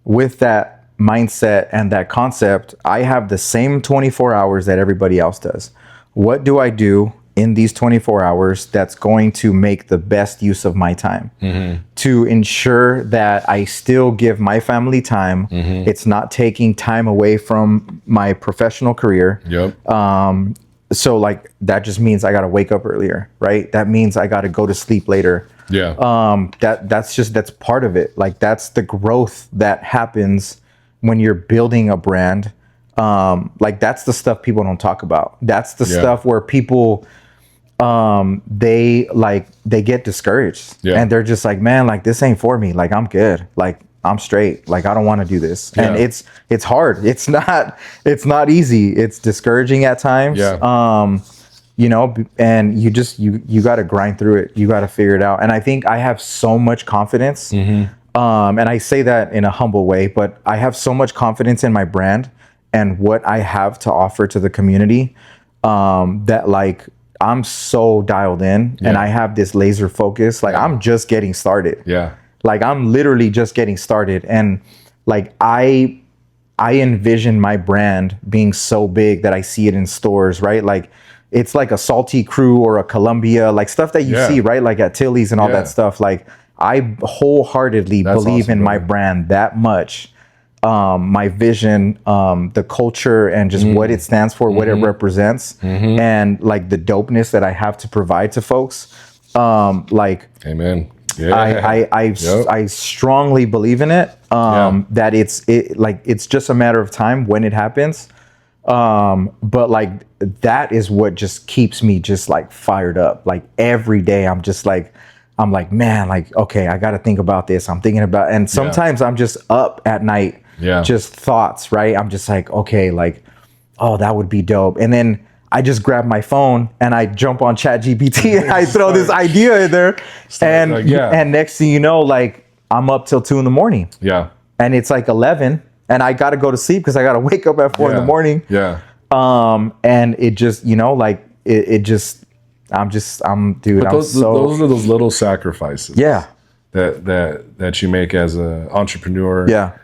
with that mindset and that concept, I have the same 24 hours that everybody else does. What do I do in these 24 hours that's going to make the best use of my time, to ensure that I still give my family time? It's not taking time away from my professional career. so like that just means I got to wake up earlier, right? That means I got to go to sleep later. Yeah. That's part of it. Like that's the growth that happens when you're building a brand. Like that's the stuff people don't talk about. That's the stuff where people they get discouraged and they're just like, man, like this ain't for me. Like I'm good. Like I'm straight. Like I don't want to do this. And it's hard. It's not easy. It's discouraging at times. You know, and you got to grind through it. You got to figure it out. And I think I have so much confidence. And I say that in a humble way, but I have so much confidence in my brand and what I have to offer to the community, that like I'm so dialed in and I have this laser focus. Like I'm just getting started. Like I'm literally just getting started. And like I envision my brand being so big that I see it in stores, right? Like it's like a Salty Crew or a Columbia, like stuff that you see, right? Like at Tilly's and all that stuff. Like I wholeheartedly believe in my brand that much. My vision, the culture, and just what it stands for, what it represents, and like the dopeness that I have to provide to folks. Like, amen. I strongly believe in it. That it's just a matter of time when it happens. But like that is what just keeps me just like fired up. Like every day I'm like, man, like, okay, I got to think about this. I'm thinking about, and sometimes I'm just up at night, just thoughts, right? I'm just like, okay, like, oh, that would be dope. And then I just grab my phone and I jump on ChatGPT and I throw this idea in there. And next thing you know, like I'm up till 2 a.m. And it's like 11 and I got to go to sleep because I got to wake up at 4 a.m. And it just, you know, like it just, dude. But those are those little sacrifices. That you make as an entrepreneur.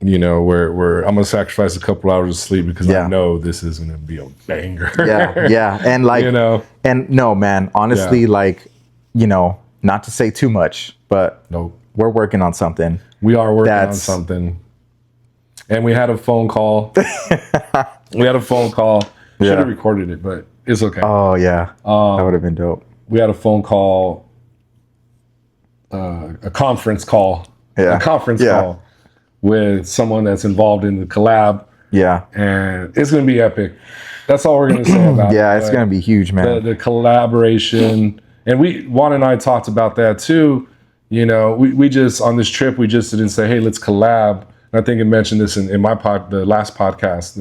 You know, where I'm gonna sacrifice a couple hours of sleep because I know this is gonna be a banger. And like, you know, and no, man, honestly, like, you know, not to say too much, but we're working on something. We are working on something. And we had a phone call. Should have recorded it, but it's okay. Oh yeah, that would have been dope. We had a phone call, a conference call, call with someone that's involved in the collab. And it's going to be epic. That's all we're going to say about it. It's going to be huge, man. The collaboration, and Juan and I talked about that too. You know, we just on this trip we just didn't say, hey, let's collab. I think I mentioned this in the last podcast.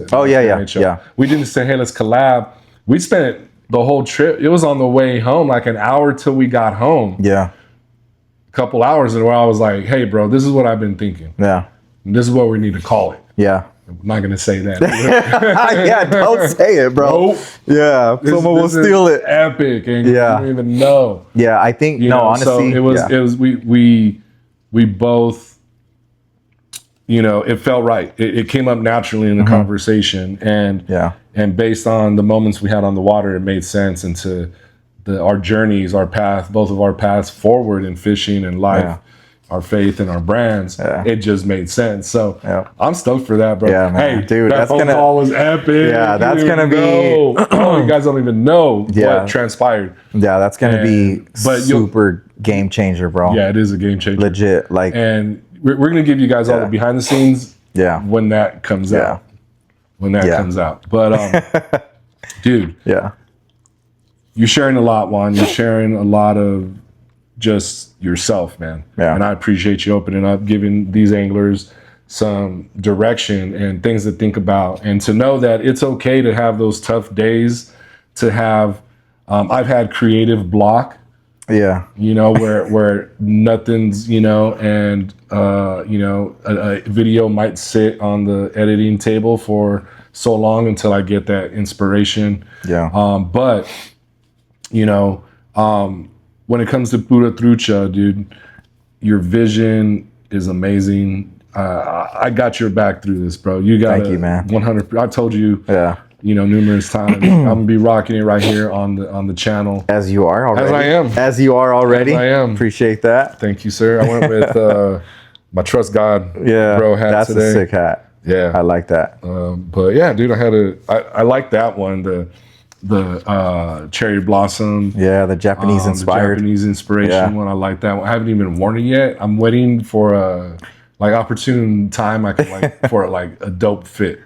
We didn't say, hey, let's collab. We spent the whole trip. It was on the way home, like an hour till we got home. A couple hours, and where I was like, hey, bro, this is what I've been thinking. And this is what we need to call it. I'm not going to say that. Don't say it, bro. Someone will steal it. Epic, and you don't even know. I think, honestly. So it was, we both, you know, it felt right. It came up naturally in the conversation, and based on the moments we had on the water, it made sense into our journeys, our path, both of our paths forward in fishing and life, our faith and our brands. It just made sense. So I'm stoked for that, bro. Man. Hey, dude, that phone call was epic. That's gonna be. You guys don't even know what transpired. That's gonna be super game changer, bro. It is a game changer, legit. Like, and we're gonna give you guys all the behind the scenes. When that comes out. When that comes out. But dude. You're sharing a lot, Juan. You're sharing a lot of just yourself, man. And I appreciate you opening up, giving these anglers some direction and things to think about, and to know that it's okay to have those tough days, to have, I've had creative block, you know, where nothing's, you know, and, you know, a video might sit on the editing table for so long until I get that inspiration. But, you know, when it comes to Pura Trucha, dude, your vision is amazing. I got your back through this, bro. You got Thank you, man. 100. I told you, you know, numerous times. I'm gonna be rocking it right here on the channel. As you are already. As I am. As you are already. As I am. Appreciate that. Thank you, sir. I went with my Trust God bro hat that's today. a sick hat. Yeah. I like that. But yeah, dude, I like that one. The cherry blossom. Yeah, the Japanese inspired. The Japanese inspiration Yeah. one. I like that one. I haven't even worn it yet. I'm waiting for a opportune time I can for like a dope fit.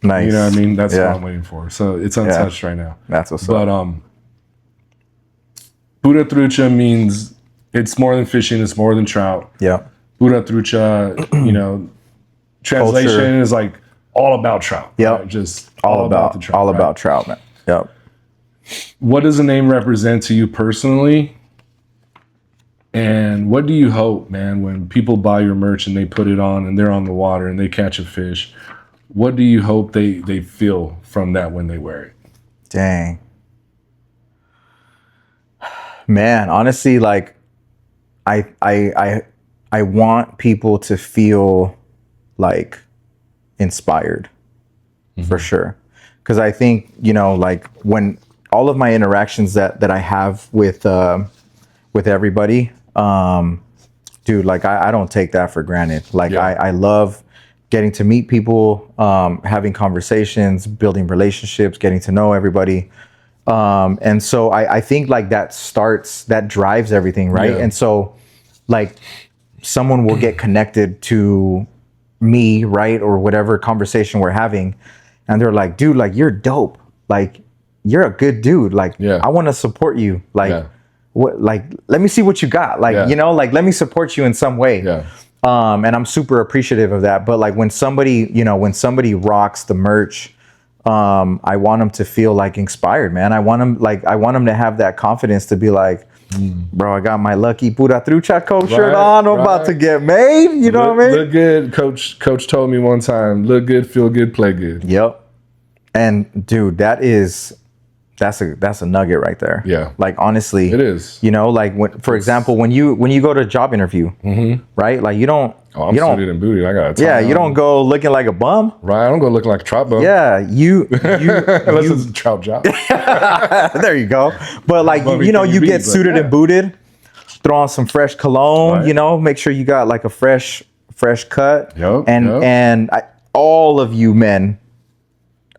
Nice. You know what I mean? That's what I'm waiting for. So it's untouched right now. That's what's But up. Pura Trucha means it's more than fishing. It's more than trout. Yeah. Pura Trucha, translation Culture. is like all about trout. Yep. Right? Just All about the trout. all right? about trout, man. Yep. What does the name represent to you personally? And what do you hope, man, when people buy your merch and they put it on and they're on the water and they catch a fish? What do you hope they feel from that when they wear it? Dang. Man, honestly, like I want people to feel like inspired for sure. Cause I think, like when all of my interactions that I have with everybody, dude, like I don't take that for granted. Like Yeah. I love getting to meet people, having conversations, building relationships, getting to know everybody. And so I think like that drives everything, right? Yeah. And so like someone will get connected to me, right? Or whatever conversation we're having. And they're like, dude, like you're dope. Like you're a good dude. Like Yeah. I want to support you. Like Yeah. what, like, let me see what you got. Like, Yeah. like let me support you in some way. Yeah. And I'm super appreciative of that. But like when somebody rocks the merch, I want them to feel like inspired, man. I want them to have that confidence to be like, bro, I got my lucky Pura Trucha Co shirt on. I'm about to get made. You know what I mean? Look good. Coach told me one time, look good, feel good, play good. Yep. And dude, that's a nugget right there. Yeah. Like honestly, It is. Like for example, when you go to a job interview, right? Like you don't. Oh, I'm you don't. suited and booted. I got a Yeah, you don't go looking like a bum. Right, I don't go looking like a trout bum. Yeah, you Unless it's a trout job. there you go. But like Bummy you thing get beans, like, suited yeah. and booted, throw on some fresh cologne. Right. Make sure you got like a fresh cut. Yep, And all of you men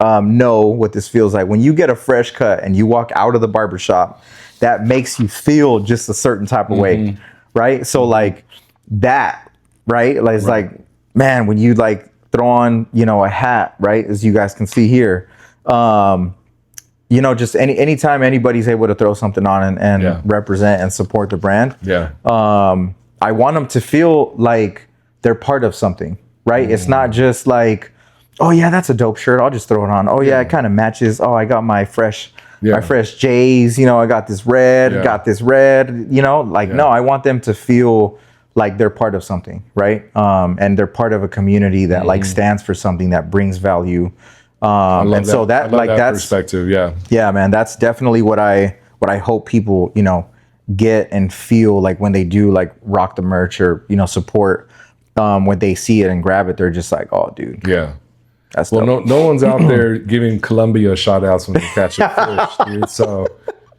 know what this feels like when you get a fresh cut and you walk out of the barbershop. That makes you feel just a certain type of way, right? So like that, right? Like it's like, man, when you like throw on a hat, right, as you guys can see here, just anytime anybody's able to throw something on and represent and support the brand, I want them to feel like they're part of something, right? It's not just like, oh yeah, that's a dope shirt, I'll just throw it on. Oh yeah, it kind of matches. Oh, I got my fresh J's, I got this red, no, I want them to feel like they're part of something, right? And they're part of a community that like stands for something that brings value. And so that's perspective. Yeah. Yeah, man, that's definitely what I hope people, get and feel like when they do like rock the merch or, support, when they see it and grab it, they're just like, oh dude. Yeah. That's well, dope. no one's out there giving Colombia shout outs when they catch a fish, dude. So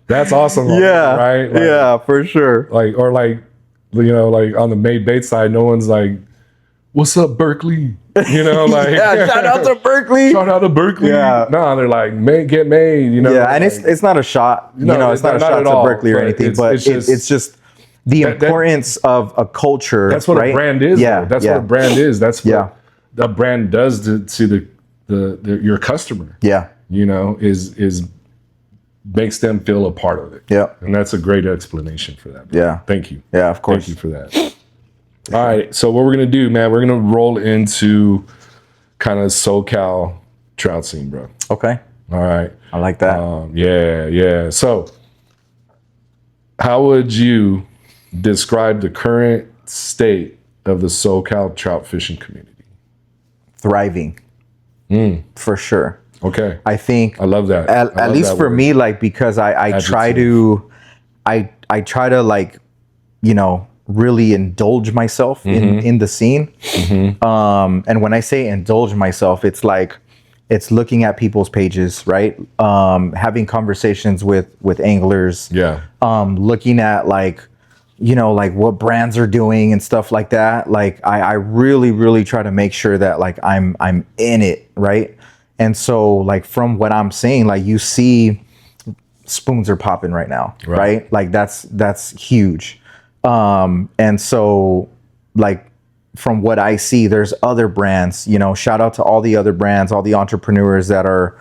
that's awesome. Yeah. Right? Like, yeah, for sure. Like on the made bait side, no one's like, what's up, Berkeley? Yeah, shout out to Berkeley. Shout out to Berkeley. Yeah. No, they're like, get made, Yeah, and it's not a shot, it's not a shot to all, Berkeley or anything, but it's just the importance of a culture. That's what a brand is. Yeah. That's what a brand is. That's what the brand does to your customer. Yeah. Is makes them feel a part of it. Yeah. And that's a great explanation for that. Bro. Yeah. Thank you. Yeah, of course. Thank you for that. All right. So what we're going to do, man, we're going to roll into kind of SoCal trout scene, bro. Okay. All right. I like that. Yeah. So how would you describe the current state of the SoCal trout fishing community? Thriving. For sure. Okay. I think I love that. At least for me, like, because I try to like, really indulge myself in the scene. And when I say indulge myself, it's like, it's looking at people's pages, right? Having conversations with anglers. Yeah. Looking at like, like what brands are doing and stuff like that. Like I really, really try to make sure that like I'm in it, right? And so like from what I'm seeing, like you see spoons are popping right now, right? Like that's huge. And so like from what I see, there's other brands, shout out to all the other brands, all the entrepreneurs that are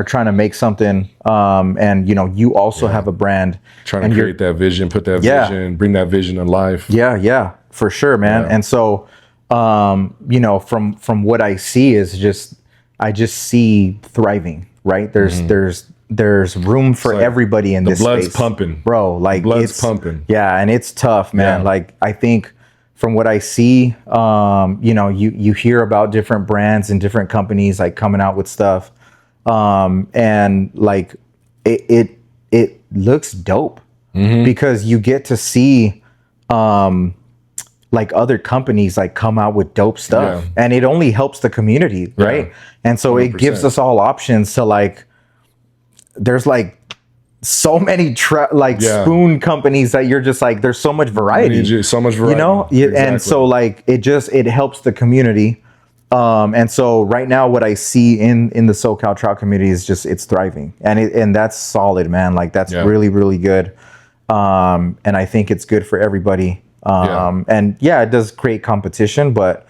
trying to make something. And you also have a brand Trying to create that vision, put that vision, bring that vision to life. Yeah, for sure, man. And so, from what I see is I just see thriving, right? There's room for everybody in this space. The blood's pumping, bro. Like blood's pumping. Yeah, and it's tough, man. Like I think from what I see, you hear about different brands and different companies like coming out with stuff, and like it looks dope because you get to see like other companies like come out with dope stuff, and it only helps the community, right? And so 100%. It gives us all options to like, there's like so many spoon companies that you're just like, there's so much variety, so much variety, exactly. And so like it helps the community. And so right now what I see in the SoCal trout community is just, it's thriving, and that's solid, man. Like that's really, really good. And I think it's good for everybody. And it does create competition, but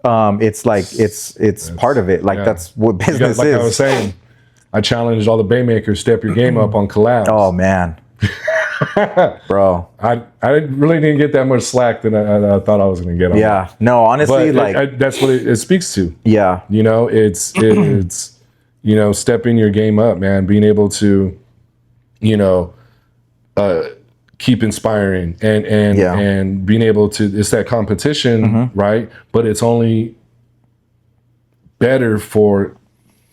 it's like it's part of it. Like that's what business like is. I was saying, I challenged all the bay makers, step your game up on collabs. Oh man. Bro, I really didn't get that much slack that I thought I was going to get on. Yeah, no, honestly, but that's what it speaks to. Yeah, it's stepping your game up, man. Being able to, keep inspiring and being able to. It's that competition, right? But it's only better for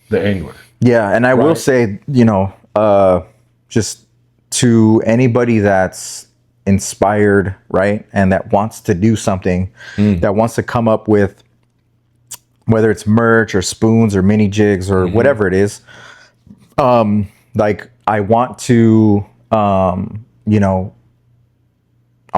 the angler. Yeah, and I will say, just to anybody that's inspired, right, and that wants to do something, that wants to come up with, whether it's merch or spoons or mini jigs or whatever it is, like I want to, I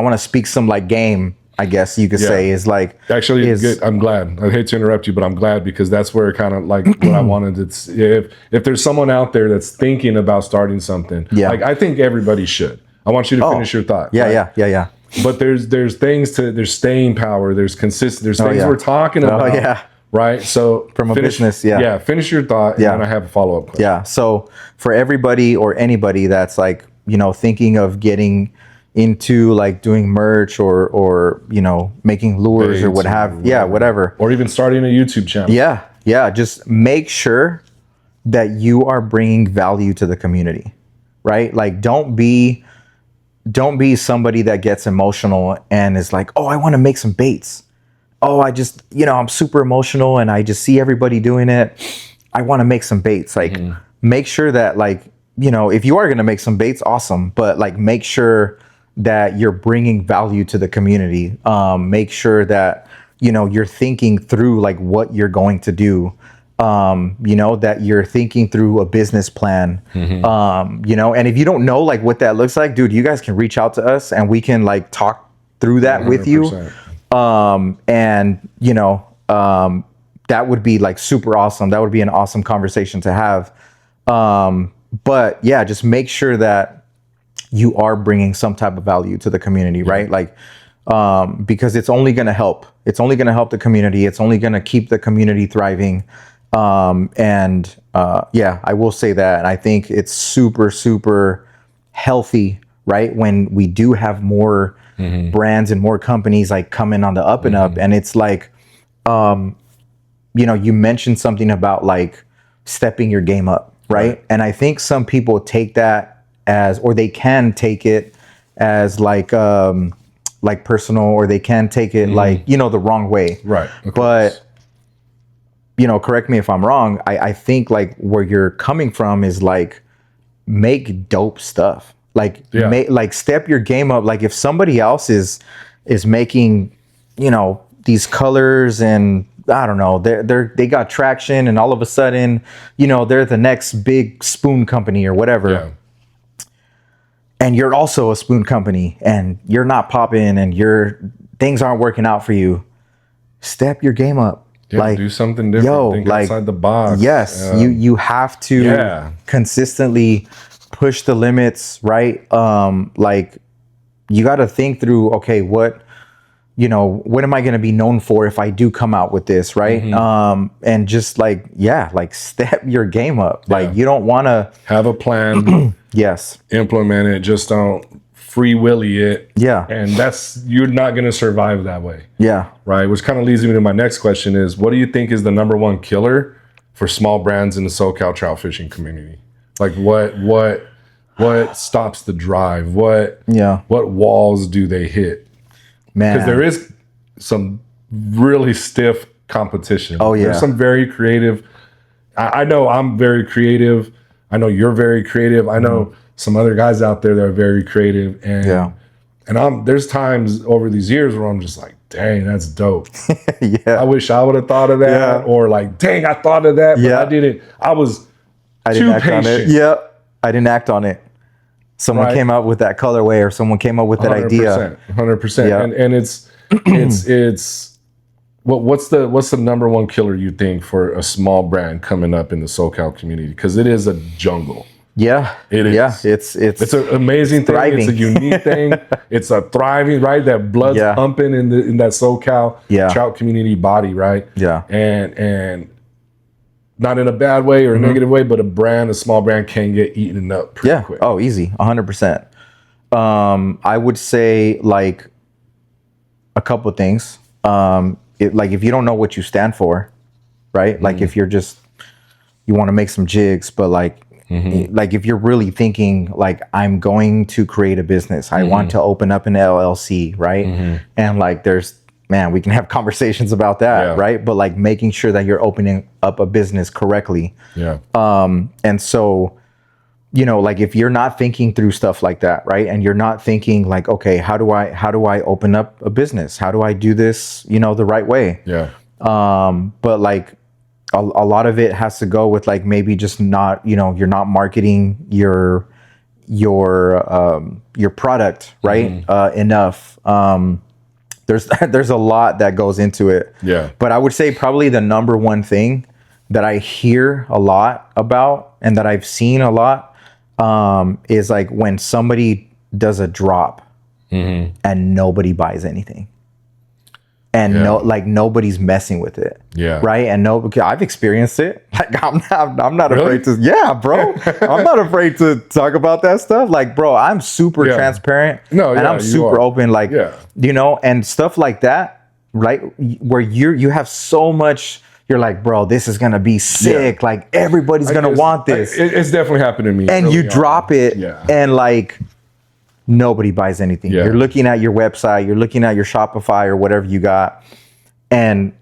want to speak some like game, I guess you could say, is like, actually good. I'm glad. I hate to interrupt you, but I'm glad, because that's where kind of like what I wanted to. If there's someone out there that's thinking about starting something, like I think everybody should. I want you to finish your thought. Yeah. But there's things there's staying power, there's consistent, there's things we're talking about. Right. So from a business, finish your thought, and then I have a follow-up question. Yeah. So for everybody or anybody that's like, thinking of getting into like doing merch or making lures or whatever, or even starting a YouTube channel. Just make sure that you are bringing value to the community, right? Like don't be somebody that gets emotional and is like, oh, I want to make some baits. Oh, I just, I'm super emotional and I just see everybody doing it. I want to make some baits. Like make sure that like, if you are going to make some baits, awesome. But like, make sure that you're bringing value to the community. Make sure that, you're thinking through like what you're going to do. That you're thinking through a business plan. And if you don't know like what that looks like, dude, you guys can reach out to us and we can like talk through that 100%. With you. That would be like super awesome. That would be an awesome conversation to have. But yeah, just make sure that you are bringing some type of value to the community, right? Like, because it's only going to help. It's only going to help the community. It's only going to keep the community thriving. I will say that. And I think it's super, super healthy, right? When we do have more brands and more companies like coming on the up and up. And it's like, you mentioned something about like stepping your game up, right? And I think some people take that as, or they can take it as like personal, or they can take it like, the wrong way. Right. But, correct me if I'm wrong. I think like where you're coming from is like, make dope stuff. Like, like step your game up. Like if somebody else is making, these colors and I don't know, they got traction and all of a sudden, they're the next big spoon company or whatever. and you're also a spoon company and you're not popping and your things aren't working out for you, step your game up. Yeah, like do something different. Think outside the box. Yes, you have to consistently push the limits, right? Like you got to think through, okay, what am I going to be known for if I do come out with this, right? And just like step your game up. Like you don't want to have a plan. Yes. Implement it. Just don't free willy it. Yeah. And you're not going to survive that way. Yeah. Right. Which kind of leads me to my next question is, what do you think is the number one killer for small brands in the SoCal trout fishing community? Like what stops the drive? What walls do they hit? Man. Because there is some really stiff competition. Oh yeah. There's some very creative. I know I'm very creative. I know you're very creative. I know some other guys out there that are very creative. And there's times over these years where I'm just like, dang, that's dope. I wish I would have thought of that. Yeah. Or like, dang, I thought of that, but I didn't. I didn't act patient. on it. Yep. I didn't act on it. Someone came up with that colorway or someone came up with that 100%, idea. 100%. Yeah. And it's what's the number one killer you think for a small brand coming up in the SoCal community? Because it is a jungle. Yeah, it is. Yeah, it's an amazing thing. Thriving. It's a unique thing. It's a thriving, right? That blood's pumping in that SoCal trout community body, right? Yeah, and not in a bad way or a negative way, but a small brand can get eaten up pretty quick. Oh, easy, 100%. I would say like a couple of things. Like if you don't know what you stand for, right? Like if you want to make some jigs, but like if you're really thinking like I'm going to create a business, I want to open up an LLC, right? And like we can have conversations about that, right? But like making sure that you're opening up a business correctly. Yeah. And so, like if you're not thinking through stuff like that, right? And you're not thinking like, okay, how do I open up a business? How do I do this, the right way? Yeah. But like a lot of it has to go with like maybe just not, you're not marketing your product, right? Enough. There's a lot that goes into it. Yeah. But I would say probably the number one thing that I hear a lot about and that I've seen a lot is like when somebody does a drop and nobody buys anything. And nobody's messing with it. Yeah. Right. And I've experienced it. Like I'm not afraid to. Yeah, bro. I'm not afraid to talk about that stuff. Like, bro, I'm super transparent. No, and I'm super open. Like, and stuff like that. Right. Where you have so much. You're like, bro, this is gonna be sick. Yeah. Like everybody's gonna want this. It's definitely happened to me. And you drop it, and like. Nobody buys anything. Yeah. You're looking at your website, you're looking at your Shopify or whatever you got, and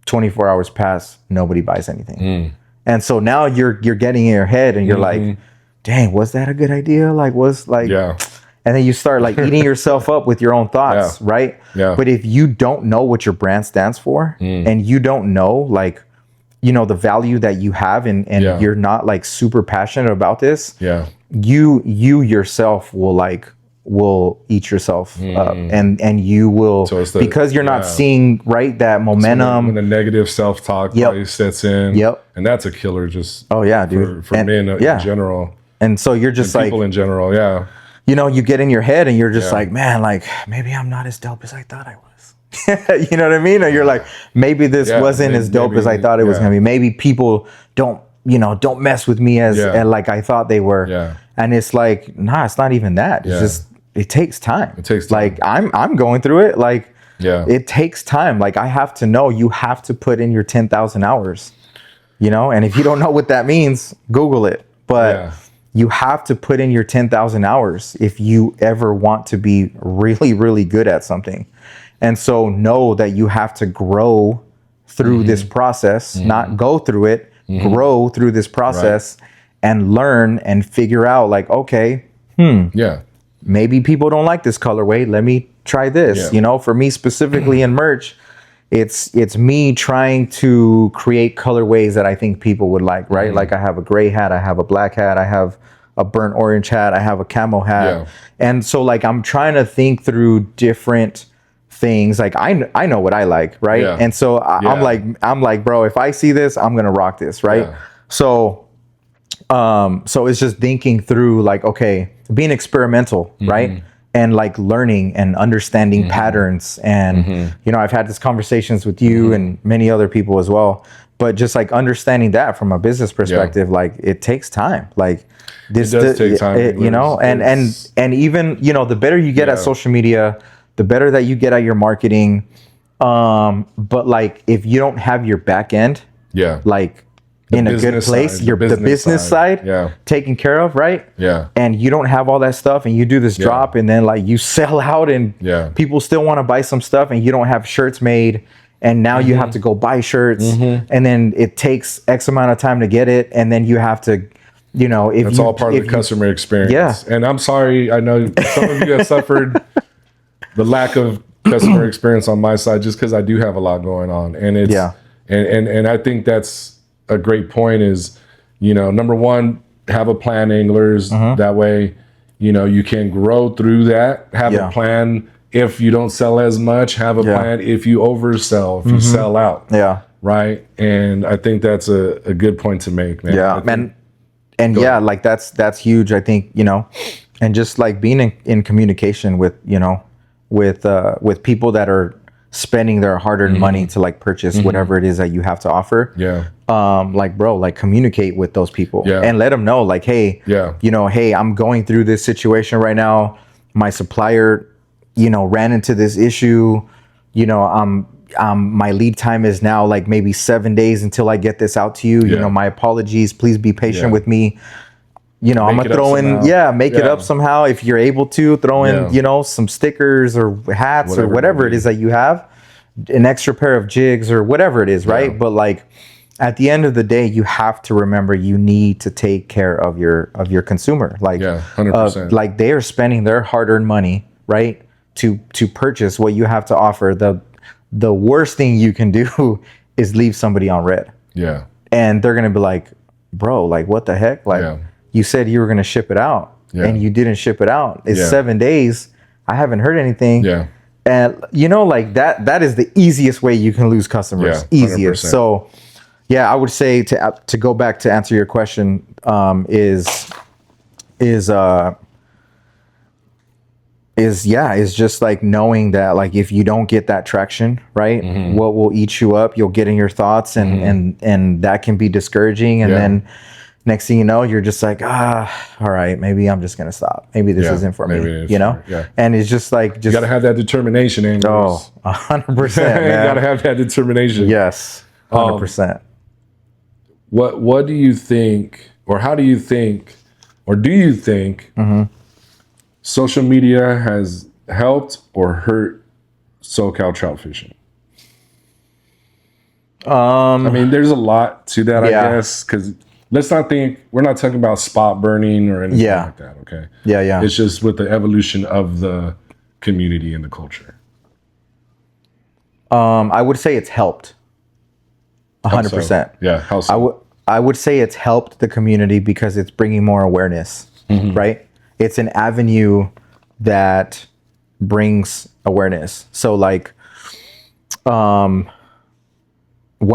24 hours pass, nobody buys anything. And so now you're getting in your head and you're like, dang, was that a good idea? Like, and then you start like eating yourself up with your own thoughts, right? Yeah. But if you don't know what your brand stands for and you don't know like, the value that you have and you're not like super passionate about this, you yourself will eat yourself up and you will because you're not seeing that momentum. When the negative self-talk probably sets in. And that's a killer just dude. For men in general. And so you're just like people in general, you get in your head and you're just like, man, like maybe I'm not as dope as I thought I was. You know what I mean? Or you're like, maybe this wasn't as dope as I thought it was gonna be. Maybe people don't mess with me as like I thought they were. Yeah. And it's like, nah, it's not even that. It's just it takes time. It takes time. Like I'm going through it. Like it takes time. Like I have to know you have to put in your 10,000 hours. And if you don't know what that means, Google it. But you have to put in your 10,000 hours if you ever want to be really, really good at something. And so know that you have to grow through this process, not go through it, grow through this process and learn and figure out like, okay, maybe people don't like this colorway. Let me try this. For me specifically in merch, it's me trying to create colorways that I think people would like, right? Like I have a gray hat, I have a black hat, I have a burnt orange hat. I have a camo hat. Yeah. And so like I'm trying to think through different things. Like I know what I like, right? Yeah. And so I'm like, bro, if I see this, I'm gonna rock this, right? Yeah. So so it's just thinking through like, okay, being experimental, right? And like learning and understanding patterns. And you know, I've had these conversations with you and many other people as well. But just like understanding that from a business perspective, like it takes time. Like this does take time. you know, and even, you know, the better you get at social media, the better that you get at your marketing. But like if you don't have your back end, like in a good place, side, the business side taken care of, right? And you don't have all that stuff and you do this drop and then like you sell out and people still want to buy some stuff and you don't have shirts made. And now you have to go buy shirts and then it takes X amount of time to get it. And then you have to, you know, if it's all part of the customer experience. Yeah. And I'm sorry, I know some of you have suffered the lack of customer experience on my side just because I do have a lot going on. And it's, and I think that's a great point is, you know, number one, have a plan, anglers. That way, you know, you can grow through that, have a plan. If you don't sell as much, have a plan. If you oversell, if you sell out, right. And I think that's a good point to make, man. Yeah, and like that's huge. I think, you know, and just like being in communication with, you know, with people that are spending their hard-earned money to like purchase whatever it is that you have to offer. Like, bro, like communicate with those people and let them know, like, hey, you know, hey, I'm going through this situation right now. My supplier, you know, ran into this issue, you know, my lead time is now like maybe 7 days until I get this out to you. You know, my apologies, please be patient with me. You know, I'm gonna throw in, make it up somehow. If you're able to throw in, you know, some stickers or hats or whatever it is that you have, an extra pair of jigs or whatever it is, right? But like at the end of the day, you have to remember you need to take care of your consumer. Like, 100%. Like they are spending their hard-earned money, right, to purchase what you have to offer. The worst thing you can do is leave somebody on red. And they're gonna be like, bro, like what the heck? Like you said you were gonna ship it out and you didn't ship it out. It's 7 days. I haven't heard anything. And you know, like that is the easiest way you can lose customers. Easiest. So I would say to go back to answer your question, is just like knowing that like if you don't get that traction, right, what will eat you up, you'll get in your thoughts and that can be discouraging. And then next thing you know, you're just like, all right, maybe I'm just gonna stop. Maybe this isn't for me, you know? And it's just like, you gotta have that determination, Anglers. 100%, man. You gotta have that determination. Yes, 100%. What do you think, or how do you think, or do you think social media has helped or hurt SoCal trout fishing? I mean, there's a lot to that, I guess, because let's not think, we're not talking about spot burning or anything like that, okay? It's just with the evolution of the community and the culture. I would say it's helped. 100%. Yeah, how so? I would say it's helped the community because it's bringing more awareness, right? It's an avenue that brings awareness. So like, one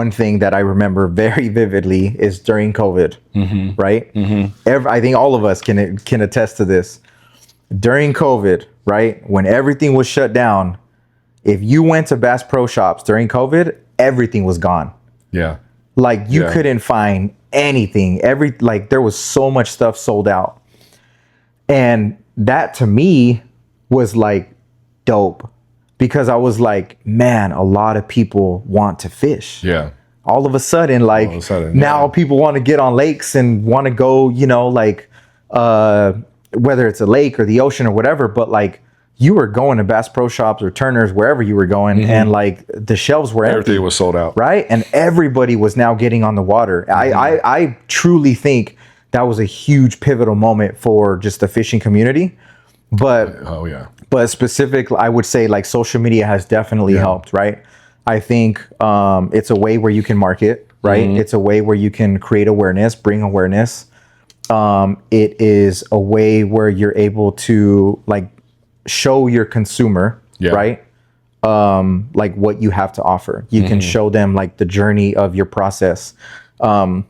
thing that I remember very vividly is during COVID, right? I think all of us can attest to this. During COVID, right, when everything was shut down, if you went to Bass Pro Shops during COVID, everything was gone. Like you couldn't find anything. There was so much stuff sold out. And that to me was like dope because I was like, man, a lot of people want to fish. All of a sudden, now people want to get on lakes and want to go, you know, like whether it's a lake or the ocean or whatever, but like you were going to Bass Pro Shops or Turner's, wherever you were going, and like the shelves were empty. Everything was sold out. Right? And everybody was now getting on the water. I truly think that was a huge pivotal moment for just the fishing community. But but specifically, I would say like social media has definitely helped, right? I think it's a way where you can market, right? It's a way where you can create awareness, bring awareness. It is a way where you're able to like show your consumer, right? Like what you have to offer. You can show them like the journey of your process. I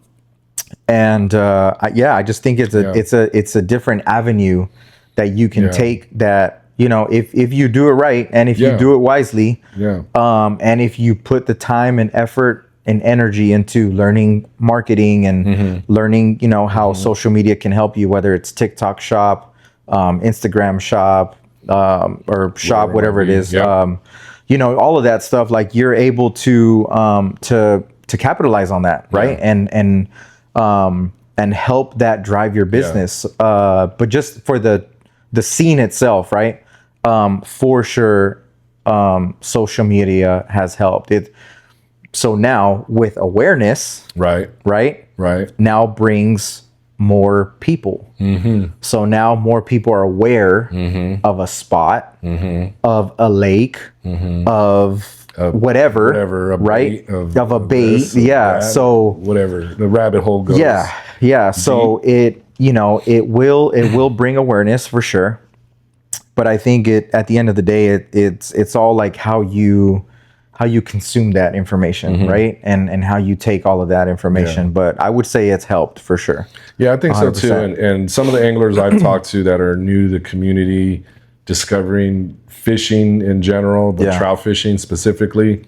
just think it's a different avenue that you can take that, you know, if you do it right and if you do it wisely, and if you put the time and effort and energy into learning marketing and learning, you know, how social media can help you, whether it's TikTok shop, Instagram shop, or shop, whatever it is, you know, all of that stuff, like you're able to capitalize on that, right? And help that drive your business. But just for the scene itself, right? For sure, social media has helped it. So now with awareness, right, now brings more people. So now more people are aware of a spot, of a lake, of whatever, a right? Of a bait, so whatever the rabbit hole goes. So it, you know, it will bring awareness for sure. But I think at the end of the day, it's all like how you consume that information, right? And how you take all of that information. But I would say it's helped for sure. Yeah, I think 100%. So too. And some of the anglers I've talked to that are new to the community, discovering fishing in general, but trout fishing specifically.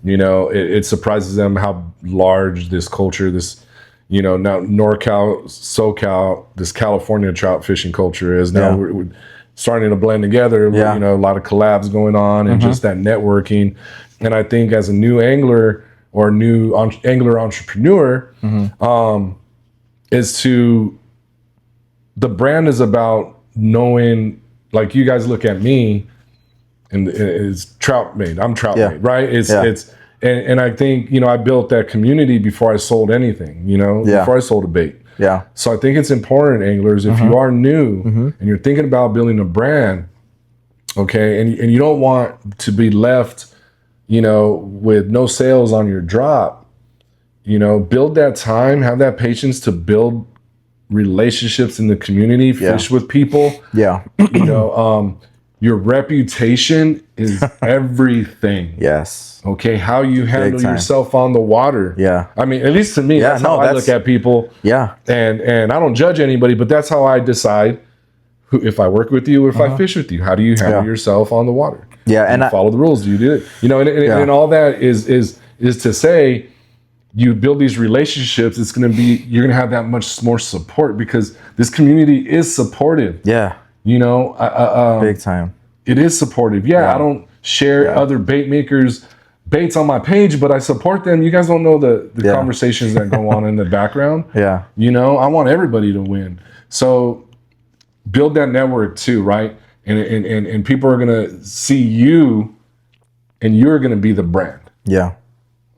You know, it surprises them how large this culture, this, you know, now NorCal, SoCal, this California trout fishing culture is. Now we're starting to blend together. You know, a lot of collabs going on and just that networking. And I think as a new angler or new angler entrepreneur, is to, the brand is about knowing, like you guys look at me and it's Trout Made. I'm Trout Made, right? And I think, you know, I built that community before I sold anything, you know, before I sold a bait. So I think it's important, anglers, if you are new and you're thinking about building a brand, okay, and you don't want to be left, you know, with no sales on your drop, you know, build that time, have that patience to build relationships in the community, fish with people. You know, your reputation is everything. Okay, how you handle yourself on the water. I mean, at least to me, that's how I look at people. And I don't judge anybody, but that's how I decide who, if I work with you or if I fish with you. How do you handle yourself on the water? And follow the rules. Do you do it? You know, and all that is to say, you build these relationships. It's going to be, you're going to have that much more support because this community is supportive. You know, big time. It is supportive. I don't share other bait makers' baits on my page, but I support them. You guys don't know the conversations that go on in the background. You know, I want everybody to win. So build that network too, right? And people are gonna see you, and you're gonna be the brand.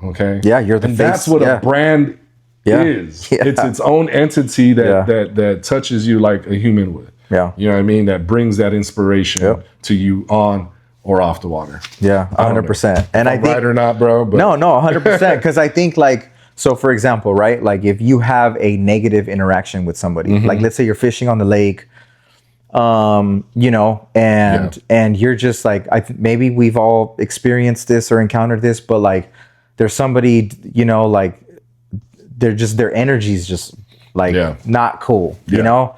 Okay. You're the and face. That's what a brand is. It's its own entity that touches you like a human would. You know what I mean? That brings that inspiration to you on or off the water. 100%. And I think right or not, bro. But. No, 100%. Because I think, like, so for example, right? Like if you have a negative interaction with somebody, like let's say you're fishing on the lake, you know, and you're just like, maybe we've all experienced this or encountered this, but like there's somebody, you know, like their energy's just like not cool, you know?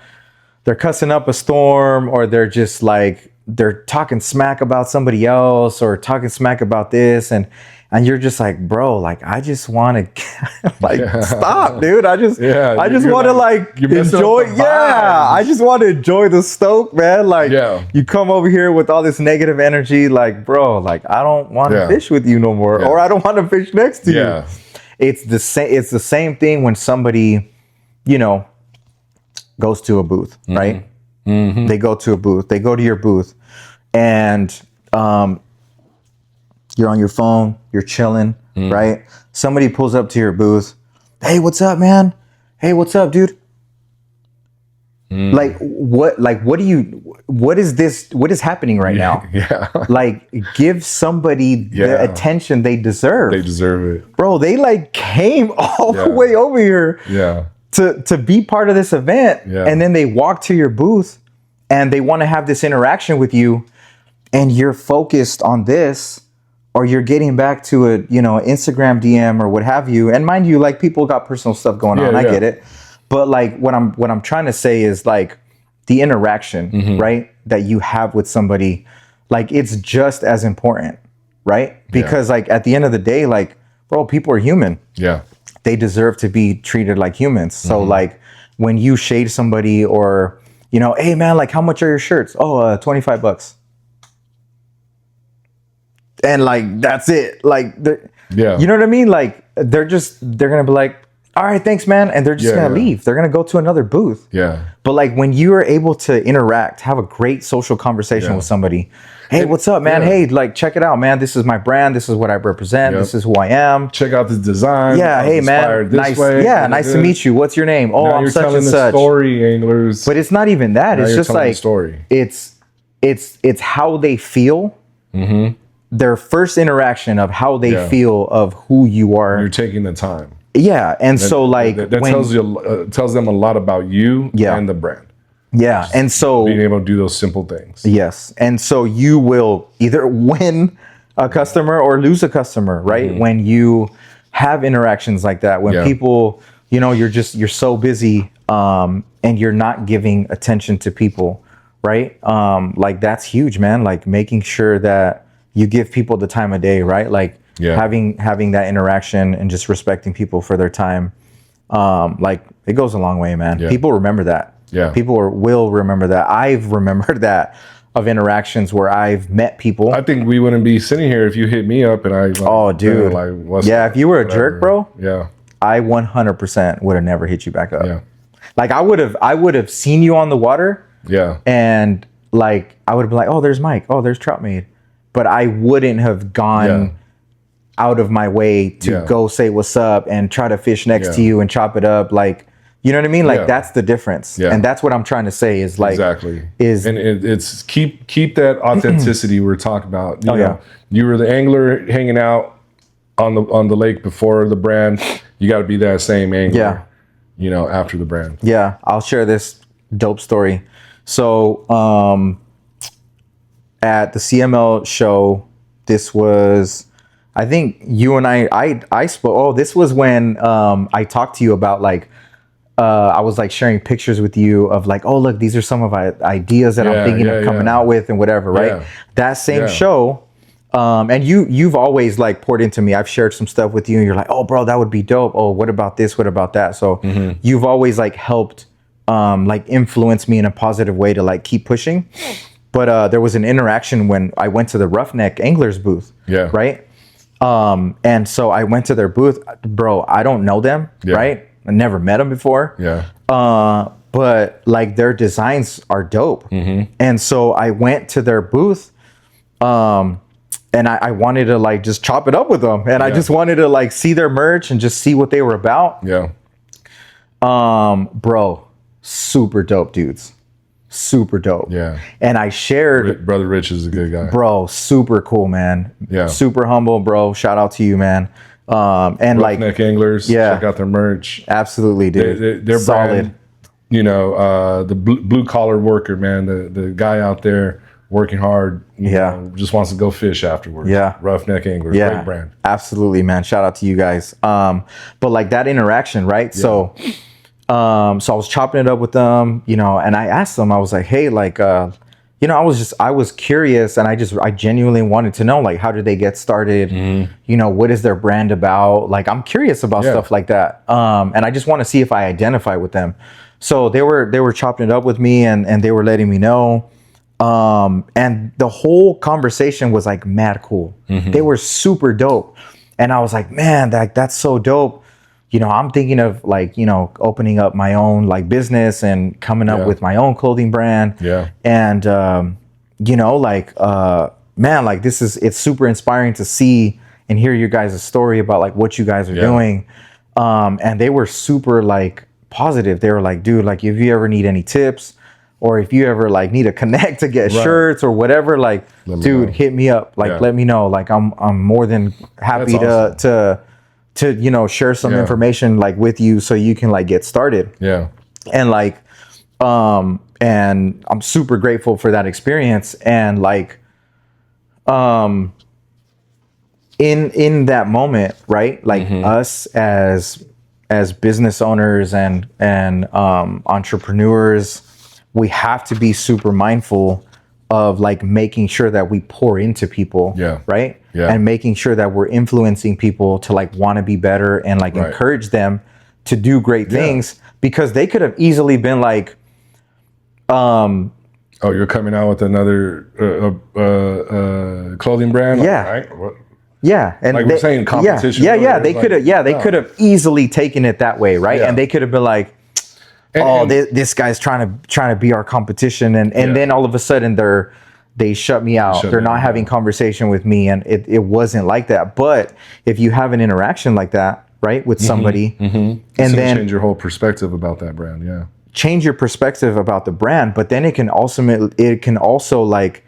They're cussing up a storm, or they're just like, they're talking smack about somebody else or talking smack about this. And you're just like, bro, like, I just want to like, stop, dude. I just want to like enjoy. I just want to enjoy the stoke, man. Like you come over here with all this negative energy, like, bro, like, I don't want to fish with you no more, or I don't want to fish next to you. It's the same thing when somebody, you know, goes to a booth, right? They go to a booth, they go to your booth, and you're on your phone, you're chilling, right? Somebody pulls up to your booth. Hey, what's up, man? Hey, what's up, dude? Like what is this? What is happening right now? Like, give somebody the attention they deserve. They deserve it. Bro, they like came all the way over here to be part of this event, Yeah. and then they walk to your booth and they want to have this interaction with you, and you're focused on this, or you're getting back to a Instagram DM or what have you. And mind you, like, people got personal stuff going on. I get it. But like what I'm trying to say is like the interaction, right, that you have with somebody, like it's just as important, right? Because like at the end of the day, like, bro, people are human. Yeah. They deserve to be treated like humans. So like when you shade somebody, or hey man, like how much are your shirts? Oh, $25. And like that's it. Like you know what I mean? Like they're gonna be like, all right, thanks, man, and they're just gonna leave. They're gonna go to another booth. Yeah. But like when you are able to interact, have a great social conversation with somebody. Hey, what's up, man? Hey, like check it out, man. This is my brand. This is what I represent. This is who I am. Check out this design. Yeah. Hey, man. Nice. Yeah. Nice to meet you. What's your name? Oh, now I'm you're such telling and the such. Story, anglers. But it's not even that. Now It's just like the story. It's how they feel. Their first interaction of how they feel of who you are. You're taking the time. Yeah, and so like that tells them a lot about you and the brand. Yeah, and so being able to do those simple things. Yes, and so you will either win a customer or lose a customer, right? When you have interactions like that, when people, you're so busy, and you're not giving attention to people, right? Like that's huge, man. Like making sure that you give people the time of day, right? Like having that interaction and just respecting people for their time. Like it goes a long way, man. People remember that. Yeah. People will remember that. I've remembered that of interactions where I've met people. I think we wouldn't be sitting here if you hit me up and I dude. If you were a jerk, bro. Yeah. I 100% would have never hit you back up. Yeah. Like I would have seen you on the water. Yeah. And like I would have been like, oh, there's Mike. Oh, there's Trout Made. But I wouldn't have gone out of my way to go say what's up and try to fish next to you and chop it up. Like, you know what I mean? Like that's the difference. Yeah. And that's what I'm trying to say is like, it's keep that authenticity we're talking about. You know, you were the angler hanging out on the lake before the brand. You got to be that same angler, after the brand. Yeah. I'll share this dope story. So, at the CML show, this was, I think you and I spoke. Oh, this was when I talked to you about like, I was like sharing pictures with you of like, oh look, these are some of my ideas that I'm thinking of coming out with and whatever, right? Yeah. That same show, and you've always like poured into me. I've shared some stuff with you, and you're like, oh bro, that would be dope. Oh, what about this? What about that? So you've always like helped, like influence me in a positive way to like keep pushing. But there was an interaction when I went to the Roughneck Anglers booth, right? And so I went to their booth, bro. I don't know them, right? I never met them before. Yeah. But like their designs are dope. And so I went to their booth, and I wanted to like just chop it up with them, and I just wanted to like see their merch and just see what they were about. Yeah. Bro, super dope dudes. Super dope. Yeah. And I shared Brother Rich is a good guy. Bro, super cool, man. Yeah. Super humble, bro. Shout out to you, man. And Roughneck Anglers, check out their merch. Absolutely, dude. They're solid. Brand, the blue collar worker, man. The guy out there working hard. You know, just wants to go fish afterwards. Yeah. Roughneck Anglers, great brand. Absolutely, man. Shout out to you guys. But like that interaction, right? Yeah. So I was chopping it up with them, and I asked them, I was like, hey, like, I was curious, and I genuinely wanted to know, like, how did they get started? What is their brand about? Like, I'm curious about stuff like that. And I just want to see if I identify with them. So they were chopping it up with me, and they were letting me know. And the whole conversation was like mad cool. They were super dope. And I was like, man, that's so dope. I'm thinking of like, opening up my own like business and coming up with my own clothing brand. Yeah. And, man, like it's super inspiring to see and hear your guys' story about like what you guys are doing. And they were super like positive. They were like, dude, like if you ever need any tips or if you ever like need to connect to get shirts or whatever, like, dude, hit me up. Like, let me know. Like I'm more than happy to share some information like with you so you can like get started. Yeah. And like and I'm super grateful for that experience. And like in that moment, right? Like us as business owners and entrepreneurs, we have to be super mindful of like making sure that we pour into people, right? Yeah. And making sure that we're influencing people to like want to be better and like encourage them to do great things, because they could have easily been like, oh, you're coming out with another clothing brand, right? What? Yeah, and like we're saying, competition. Yeah. They could have, they could have easily taken it that way, right? And they could have been like, this guy's trying to be our competition, and then all of a sudden they shut me out. They're not having conversation with me, and it wasn't like that. But if you have an interaction like that, right, with somebody, and then change your whole perspective about that brand, change your perspective about the brand, but then it can also like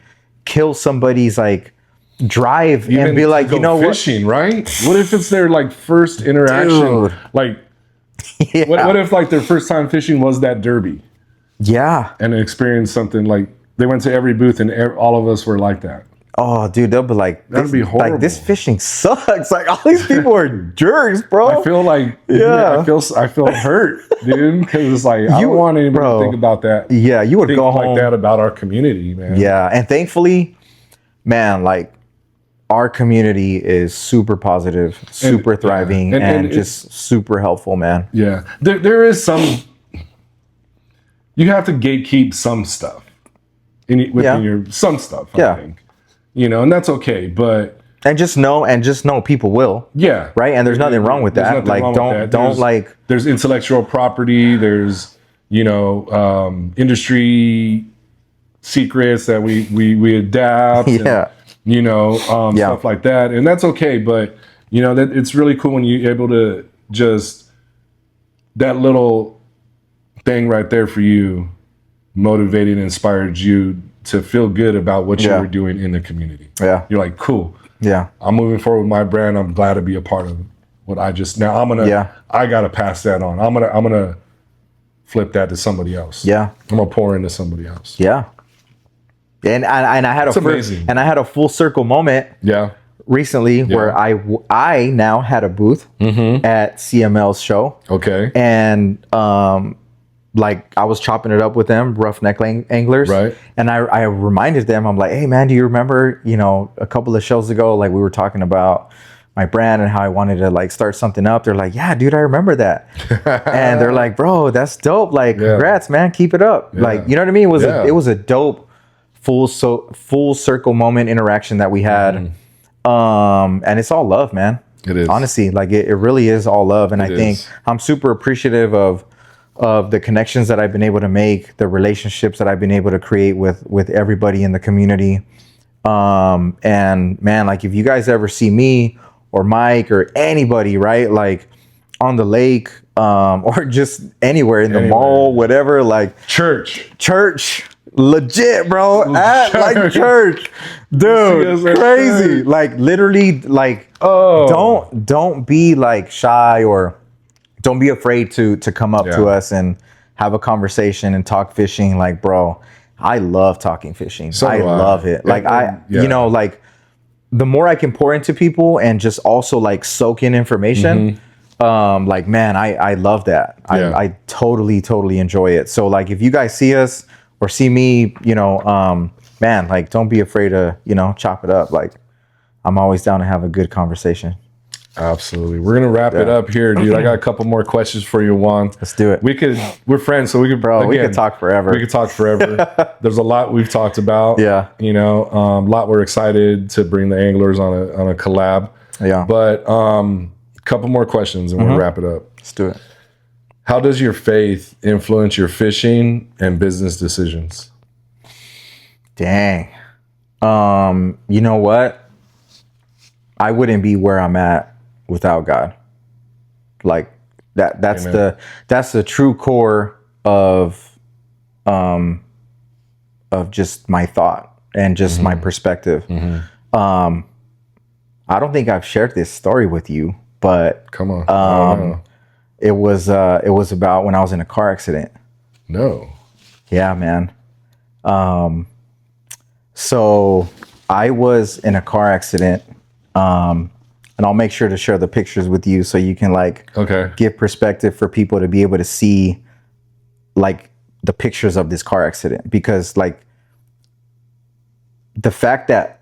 kill somebody's like drive and be like, you know, fishing, right? What if it's their like first interaction? Dude. Like, what if like their first time fishing was that derby? Yeah. And experienced something like they went to every booth and all of us were like that. Oh, dude, they'll be like, that'd be horrible. Like, this fishing sucks. Like, all these people are jerks, bro. I feel like, I feel hurt, dude, because it's like I don't want anybody to think about that. Yeah, you would go home like that about our community, man. Yeah, and thankfully, man, like our community is super positive, super thriving, and just super helpful, man. Yeah, there is some. You have to gatekeep some stuff within your some stuff. I think. And that's okay, but and just know people will. Yeah. Right? And there's nothing wrong with that. Like don't like there's intellectual property, there's industry secrets that we adapt. Yeah. And, stuff like that. And that's okay, but that it's really cool when you're able to just that little thing right there for you motivated and inspired you to feel good about what you were doing in the community. Yeah. You're like, cool. Yeah. I'm moving forward with my brand. I'm glad to be a part of what I gotta pass that on. I'm gonna flip that to somebody else. Yeah. I'm gonna pour into somebody else. Yeah. And I had a full circle moment. Yeah. Recently where I now had a booth at CML's show. Okay. And like I was chopping it up with them, roughneck anglers. Right. And I reminded them, I'm like, hey man, do you remember, a couple of shows ago, like we were talking about my brand and how I wanted to like start something up. They're like, yeah, dude, I remember that. And they're like, bro, that's dope. Like, congrats, man, keep it up. Yeah. Like, you know what I mean? It was a dope full circle moment interaction that we had. And it's all love, man. It is. Honestly, like it really is all love. And I think I'm super appreciative of the connections that I've been able to make, the relationships that I've been able to create with everybody in the community. And man, like if you guys ever see me or Mike or anybody, right, like on the lake, or just anywhere in the mall, whatever, like church, legit, bro, at like church, dude, crazy, like literally, like don't be like shy or don't be afraid to come up to us and have a conversation and talk fishing. Like, bro, I love talking fishing. I love it. Like like the more I can pour into people and just also like soak in information, like, man, I love that. I totally enjoy it. So like, if you guys see us or see me, man, like, don't be afraid to, chop it up. Like, I'm always down to have a good conversation. Absolutely. We're going to wrap it up here, dude. I got a couple more questions for you, Juan. Let's do it. We're friends, so we could, we could talk forever. There's a lot we've talked about. Yeah. A lot we're excited to bring the anglers on a collab. Yeah. But a couple more questions and we'll wrap it up. Let's do it. How does your faith influence your fishing and business decisions? Dang. You know what? I wouldn't be where I'm at without God. Like that's the true core of just my thought and just my perspective. I don't think I've shared this story with you, but Come on. I don't know. it was about when I was in a car accident. No. Yeah, man. So I was in a car accident, and I'll make sure to share the pictures with you so you can Okay. give perspective for people to be able to see like the pictures of this car accident, because like the fact that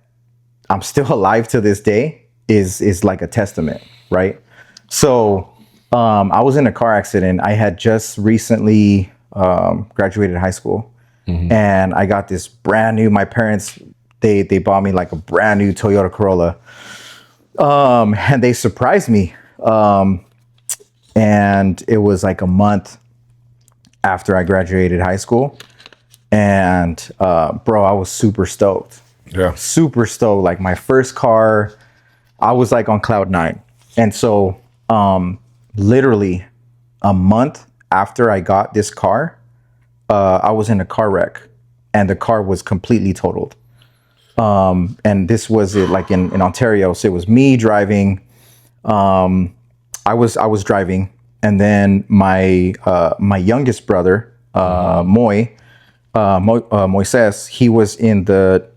I'm still alive to this day is like a testament, right? So I was in a car accident. I had just recently graduated high school, and I got this brand new. My parents they bought me like a brand new Toyota Corolla, and they surprised me. And it was like a month after I graduated high school, and bro, I was super stoked. Yeah. Super stoked. Like my first car, I was like on cloud nine. And so literally a month after I got this car, I was in a car wreck, and the car was completely totaled. And this was like in Ontario. So it was me driving. I was driving, and then my youngest brother, Moises, he was in the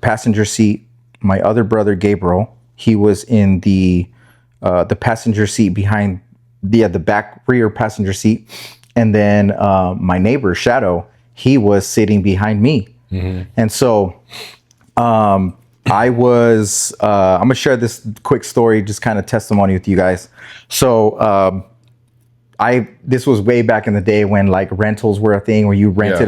passenger seat. My other brother, Gabriel, he was in the passenger seat behind the back rear passenger seat. And then my neighbor, Shadow, he was sitting behind me. And so I was, I'm gonna share this quick story, just kind of testimony with you guys. So this was way back in the day when like rentals were a thing, where you rented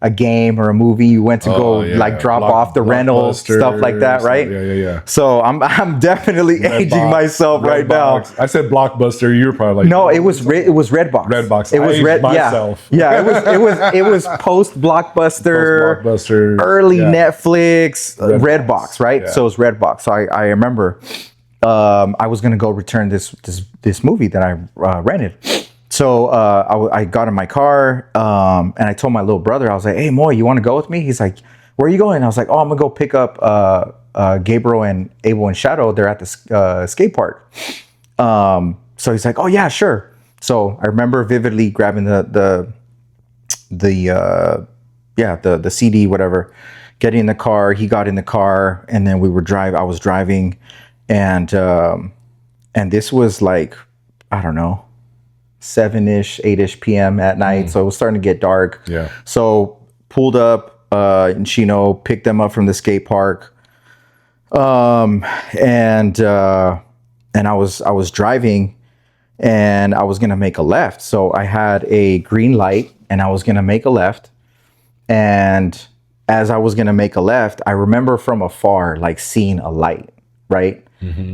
a game or a movie. You went to go like drop off the rental, stuff like that, right? Yeah. So I'm definitely aging myself right now. I said Blockbuster. You're probably like, No, it was Redbox. Redbox. It was myself. Yeah. It was post Blockbuster, early Netflix, Redbox, right? Yeah. So it was Redbox. So I remember I was gonna go return this movie that I rented. So I got in my car, and I told my little brother, I was like, "Hey, Moy, you want to go with me?" He's like, "Where are you going?" I was like, "Oh, I'm gonna go pick up Gabriel and Abel and Shadow. They're at the skate park." So he's like, "Oh yeah, sure." So I remember vividly grabbing the CD, whatever, getting in the car. He got in the car, and then I was driving, and this was like, I don't know, 7-ish, 8-ish p.m. at night. So it was starting to get dark. Yeah. So pulled up in Chino, picked them up from the skate park. And I was driving, and I was going to make a left. So I had a green light, and I was going to make a left. And as I was going to make a left, I remember from afar, like seeing a light, right?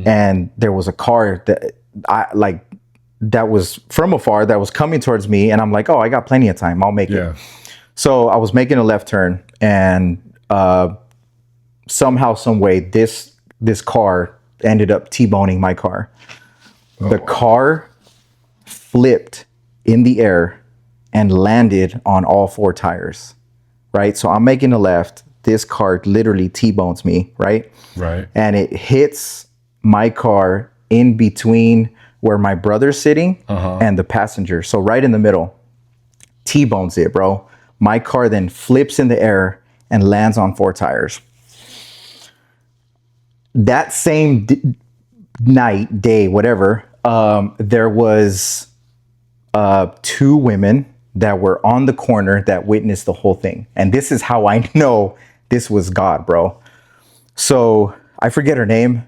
And there was a car that was from afar that was coming towards me, and I'm like, oh, I got plenty of time, I'll make it. So I was making a left turn, and somehow, some way, this car ended up T-boning my car. The car flipped in the air and landed on all 4 tires, right? So I'm making a left, this car literally T-bones me, right? Right. And it hits my car in between where my brother's sitting and the passenger. So right in the middle, T-bones it, bro. My car then flips in the air and lands on 4 tires. That same day, whatever, there was 2 women that were on the corner that witnessed the whole thing. And this is how I know this was God, bro. So I forget her name.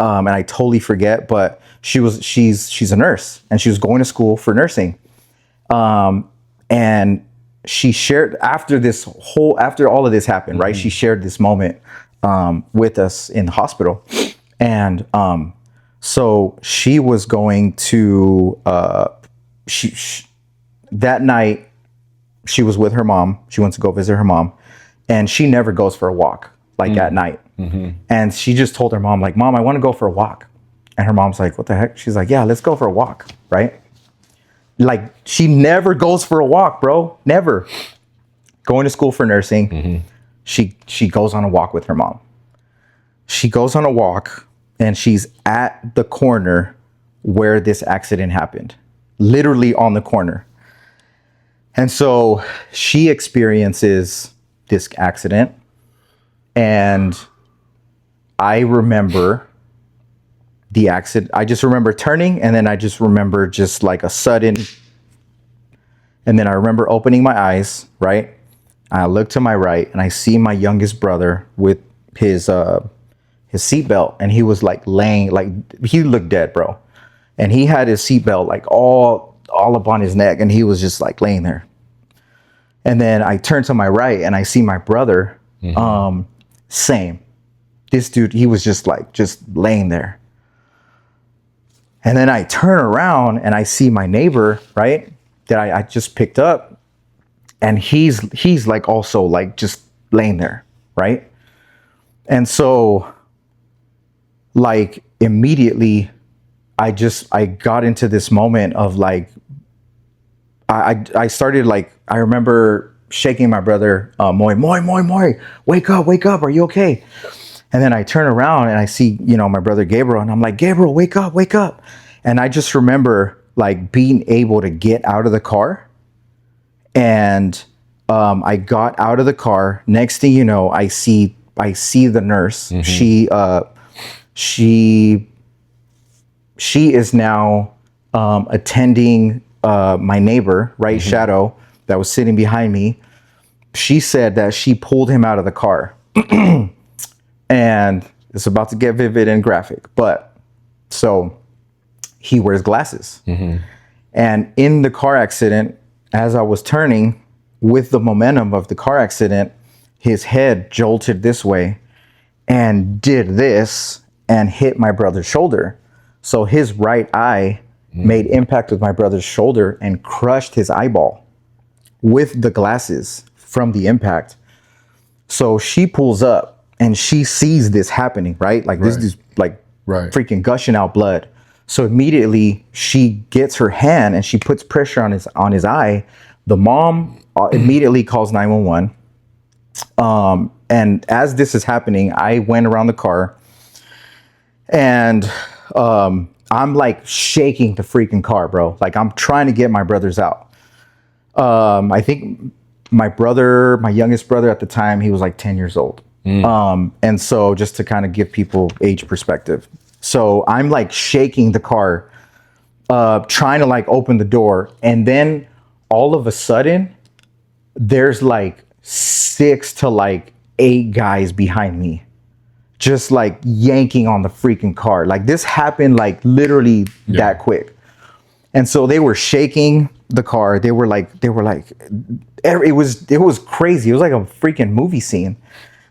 And I totally forget, but she's a nurse, and she was going to school for nursing. And she shared after all of this happened, right? She shared this moment with us in the hospital. And so she was going to that night she was with her mom. She went to go visit her mom, and she never goes for a walk like at night. And she just told her mom, like, "Mom, I want to go for a walk." And her mom's like, "What the heck?" She's like, "Yeah, let's go for a walk," right? Like, she never goes for a walk, bro. Never. Going to school for nursing. She goes on a walk with her mom. She goes on a walk, and she's at the corner where this accident happened, literally on the corner. And so she experiences this accident, and I remember the accident. I just remember turning, and then I just remember just like a sudden, and then I remember opening my eyes, right? I look to my right, and I see my youngest brother with his seatbelt, and he was like laying, like he looked dead, bro. And he had his seatbelt like all up on his neck, and he was just like laying there. And then I turn to my right, and I see my brother. Same. This dude, he was just laying there. And then I turn around, and I see my neighbor, right, that I just picked up, and he's like also like just laying there, right? And so like immediately I got into this moment of like, I started like, I remember shaking my brother, Moy, wake up, are you okay? And then I turn around and I see, my brother Gabriel, and I'm like, Gabriel, wake up. And I just remember like being able to get out of the car. And I got out of the car. Next thing you know, I see the nurse. She is now attending my neighbor, right, Shadow, that was sitting behind me. She said that she pulled him out of the car. And it's about to get vivid and graphic, but so he wears glasses. And in the car accident, as I was turning with the momentum of the car accident, his head jolted this way and did this and hit my brother's shoulder. So his right eye made impact with my brother's shoulder and crushed his eyeball with the glasses from the impact. So she pulls up and she sees this happening, right? Like this is like freaking gushing out blood. So immediately she gets her hand and she puts pressure on his eye. The mom immediately calls 911. And as this is happening, I went around the car, and I'm like shaking the freaking car, bro. Like I'm trying to get my brothers out. I think my youngest brother at the time, he was like 10 years old. And so just to kind of give people age perspective. So I'm like shaking the car, trying to like open the door. And then all of a sudden there's like 6 to like 8 guys behind me, just like yanking on the freaking car. Like this happened like literally that quick. And so they were shaking the car. It was crazy. It was like a freaking movie scene.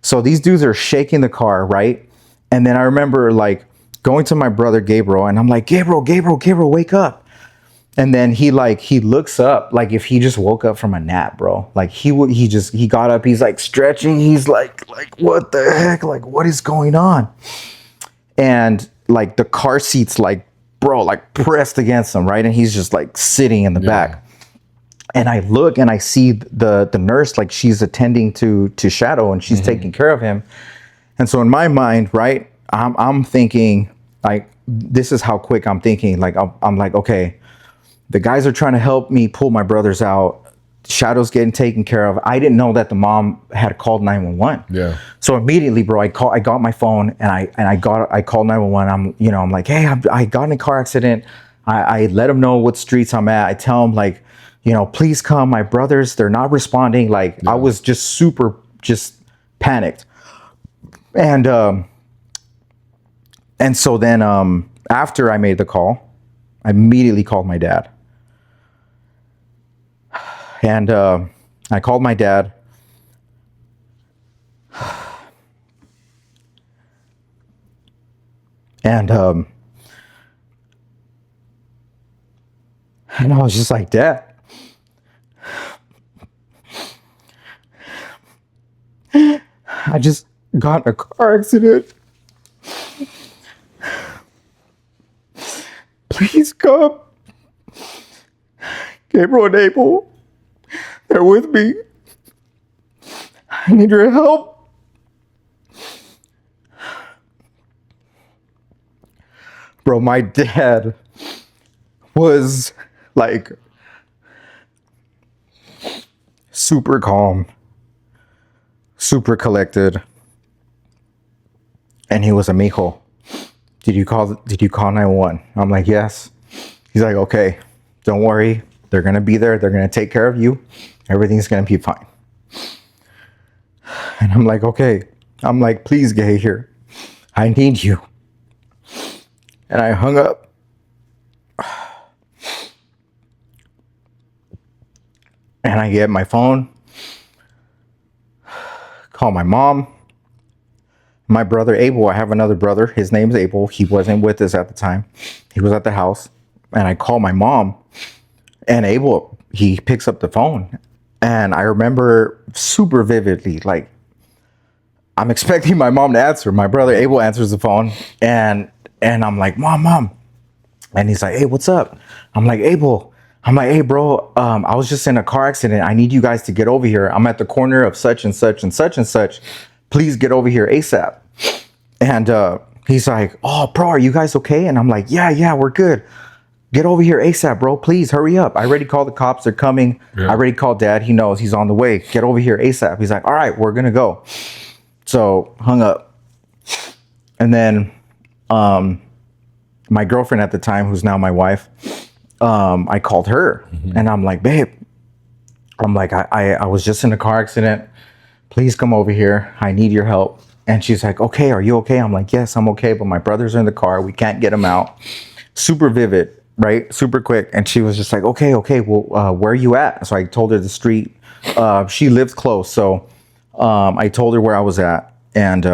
So these dudes are shaking the car, right? And then I remember like going to my brother Gabriel, and I'm like, Gabriel, wake up. And then he looks up like if he just woke up from a nap, bro. Like he got up, he's like stretching, he's like what the heck? Like what is going on? And like the car seat's like, bro, like pressed against him, right? And he's just like sitting in the back. And I look and I see the nurse, like she's attending to Shadow, and she's taking care of him. And so in my mind, right, I'm thinking like, this is how quick I'm thinking. Like I'm like, okay, the guys are trying to help me pull my brothers out. Shadow's getting taken care of. I didn't know that the mom had called 911. Yeah. So immediately, bro, I got my phone and I called 911. I'm like, hey, I got in a car accident. I let them know what streets I'm at. I tell them like, please come. My brothers, they're not responding. Like I was just panicked. And so then after I made the call, I immediately called my dad. And I called my dad. And I was just like, Dad, I just got in a car accident. Please come. Gabriel and Abel, they're with me. I need your help. Bro, my dad was like super calm, super collected. And he was a mijo. Did you call 911? I'm like, yes. He's like, okay, don't worry. They're going to be there. They're going to take care of you. Everything's going to be fine. And I'm like, okay. I'm like, please get here. I need you. And I hung up. And I get my phone. Call my mom. My brother Abel, I have another brother. His name's Abel. He wasn't with us at the time. He was at the house. And I call my mom. And Abel, he picks up the phone. And I remember super vividly, like, I'm expecting my mom to answer. My brother Abel answers the phone. And I'm like, Mom. And he's like, hey, what's up? I'm like, Abel. I'm like, hey, bro, I was just in a car accident. I need you guys to get over here. I'm at the corner of such and such and such and such. Please get over here ASAP. And he's like, oh, bro, are you guys okay? And I'm like, yeah, we're good. Get over here ASAP, bro. Please hurry up. I already called the cops. They're coming. Yeah. I already called Dad. He knows he's on the way. Get over here ASAP. He's like, all right, we're going to go. So hung up. And then my girlfriend at the time, who's now my wife, I called her. And I'm like, babe, I'm like, I was just in a car accident. Please come over here. I need your help. And she's like, okay, are you okay? I'm like, yes, I'm okay. But my brothers are in the car. We can't get them out. Super vivid, right? Super quick. And she was just like, okay. Well, where are you at? So I told her the street. She lives close. So I told her where I was at. And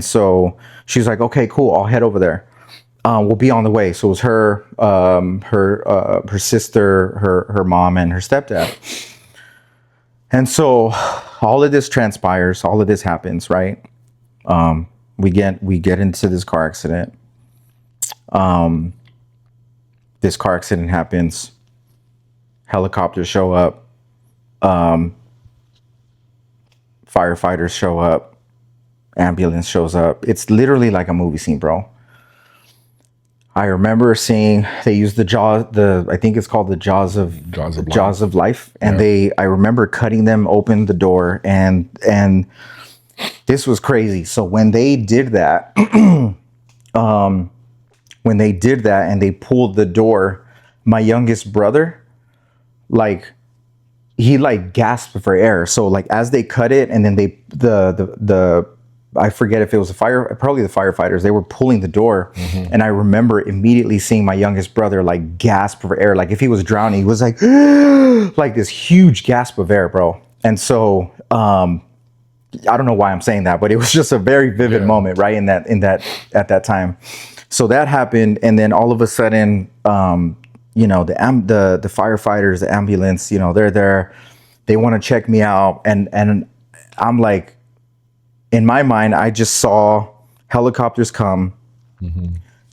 so she's like, okay, cool. I'll head over there. We'll be on the way. So it was her, her sister, her mom, and her stepdad. And so all of this transpires, all of this happens, right? We get into this car accident. This car accident happens. Helicopters show up. Firefighters show up. Ambulance shows up. It's literally like a movie scene, bro. I remember seeing they used I think it's called the Jaws of Life. And I remember cutting them open the door and this was crazy. So when they did that, and they pulled the door, my youngest brother, like, he like gasped for air. So like as they cut it and then I forget if it was probably the firefighters, they were pulling the door. And I remember immediately seeing my youngest brother like gasp for air. Like if he was drowning, he was like, like this huge gasp of air, bro. And so, I don't know why I'm saying that, but it was just a very vivid moment, right? At that time. So that happened. And then all of a sudden, the firefighters, the ambulance, they're there, they want to check me out. And I'm like, in my mind, I just saw helicopters come,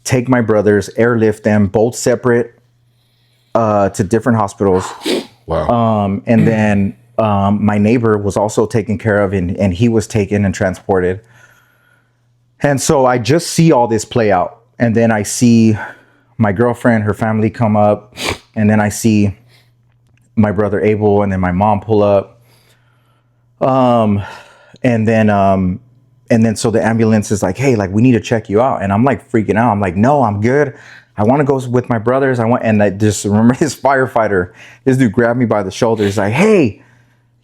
take my brothers, airlift them, both separate to different hospitals. Wow. And then my neighbor was also taken care of, and he was taken and transported. And so I just see all this play out. And then I see my girlfriend, her family come up. And then I see my brother Abel and then my mom pull up. And then so the ambulance is like, hey, like, we need to check you out. And I'm like freaking out. I'm like, no, I'm good. I want to go with my brothers. And I just remember this firefighter, this dude grabbed me by the shoulder. He's like, hey,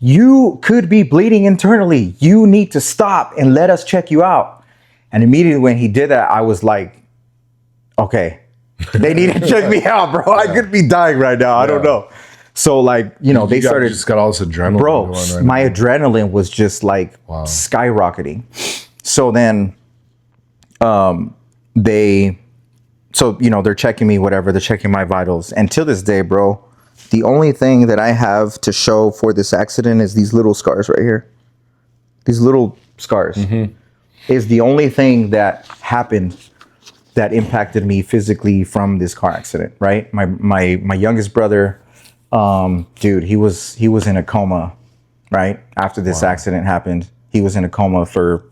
you could be bleeding internally. You need to stop and let us check you out. And immediately when he did that, I was like, okay, they need to check me out, bro. I could be dying right now. I don't know. So like, they started. Just got all this adrenaline. Bro, going right my now. adrenaline was just like skyrocketing. So then they're checking me, whatever. They're checking my vitals. And till this day, bro, the only thing that I have to show for this accident is these little scars right here. These little scars is the only thing that happened that impacted me physically from this car accident, right? My youngest brother, dude, he was in a coma, right? After this accident happened, he was in a coma for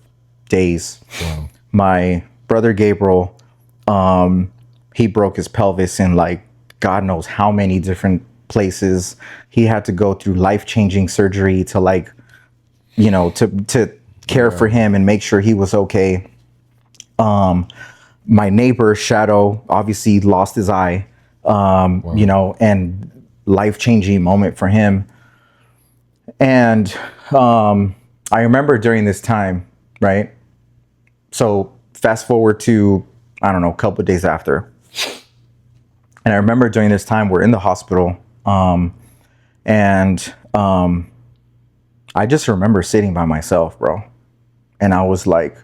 days. Wow. My brother Gabriel, He broke his pelvis in like God knows how many different places. He had to go through life-changing surgery to like, you know, to care for him and make sure he was okay. My neighbor Shadow obviously lost his eye, you know, and life-changing moment for him. And I remember during this time, right? So fast forward to, I don't know, a couple of days after. And I remember during this time, we're in the hospital. And I just remember sitting by myself, bro. And I was like,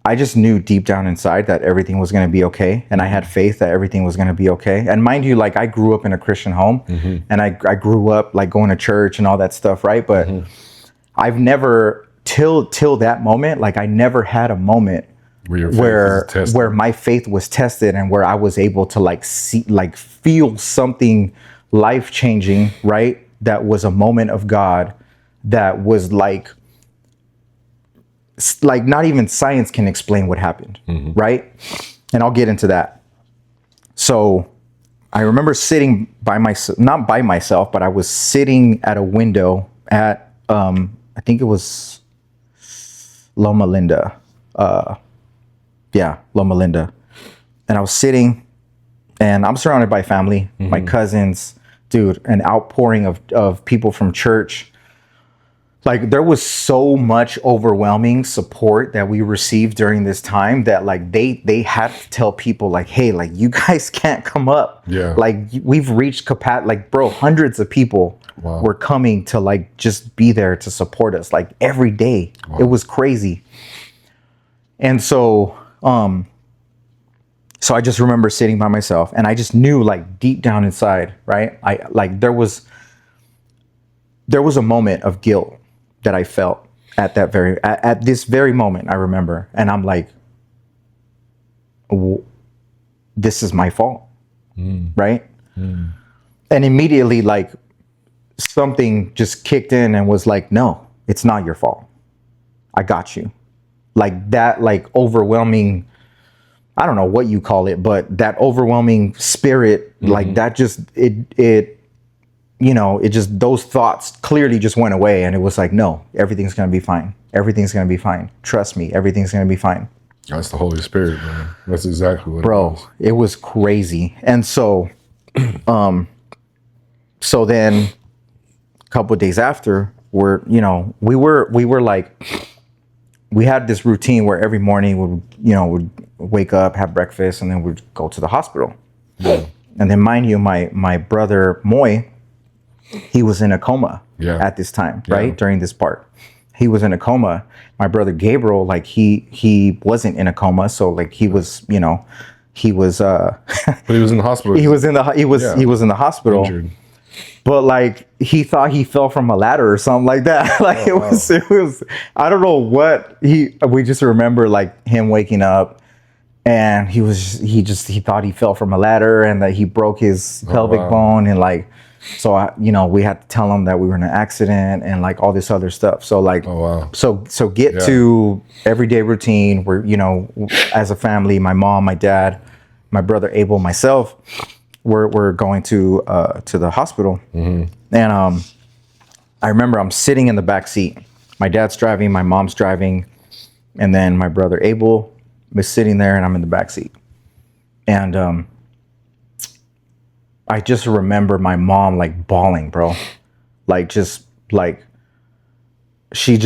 I just knew deep down inside that everything was going to be okay. And I had faith that everything was going to be okay. And mind you, like I grew up in a Christian home and I grew up like going to church and all that stuff. Right. But I've never till that moment, like I never had a moment where my faith was tested and where I was able to like see, like feel something life-changing, right? That was a moment of God that was like not even science can explain what happened, right? And I'll get into that. So I remember sitting by myself, not by myself, but I was sitting at a window at, I think it was Loma Linda. Loma Linda. And I was sitting and I'm surrounded by family, my cousins, dude, an outpouring of people from church. Like there was so much overwhelming support that we received during this time that like they had to tell people like, hey, like you guys can't come up. Yeah. Like we've reached capacity, like bro, hundreds of people were coming to like just be there to support us like every day. Wow. It was crazy. And so I just remember sitting by myself and I just knew like deep down inside, right? I like there was a moment of guilt that I felt at this very moment, I remember. And I'm like, this is my fault, right? And immediately like something just kicked in and was like, no, it's not your fault. I got you. Like that, like overwhelming, I don't know what you call it, but that overwhelming spirit, like that just, it, you know, it just, those thoughts clearly just went away. And it was like, no, everything's going to be fine. Everything's going to be fine. Trust me, everything's going to be fine. That's the Holy Spirit, man. That's exactly what it was crazy. And so, so then a couple of days after we were like, we had this routine where every morning we'd wake up, have breakfast, and then we'd go to the hospital. Yeah. And then mind you, my brother Moy, he was in a coma at this time, right? During this part. He was in a coma. My brother Gabriel, like he wasn't in a coma. So like he was, you know, he was but he was in the hospital. He was in the hospital. Injured. But like he thought he fell from a ladder or something like that. Like it was I don't know what we just remember like him waking up and he thought he fell from a ladder and that he broke his pelvic bone and like, so we had to tell him that we were in an accident and like all this other stuff. So like, so get to everyday routine where, you know, as a family, my mom, my dad, my brother Abel, myself, we're going to the hospital. And I remember I'm sitting in the back seat. My dad's driving, my mom's driving, and then my brother Abel is sitting there and I'm in the back seat. And I just remember my mom like bawling, bro. Like just like she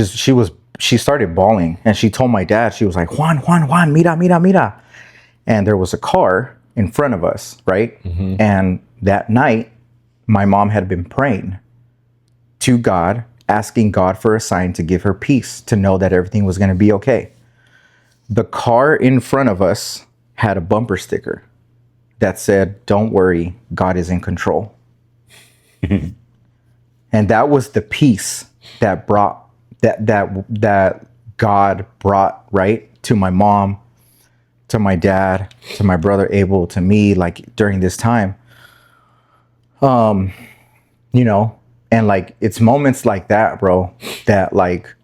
started bawling and she told my dad, she was like, Juan, mira. And there was a car in front of us, right? And that night, my mom had been praying to God, asking God for a sign to give her peace, to know that everything was going to be okay. The car in front of us had a bumper sticker that said, "Don't worry, God is in control." And that was the peace that brought that God brought, right, to my mom, to my dad, to my brother Abel, to me, like during this time. You know, and like it's moments like that, bro, that like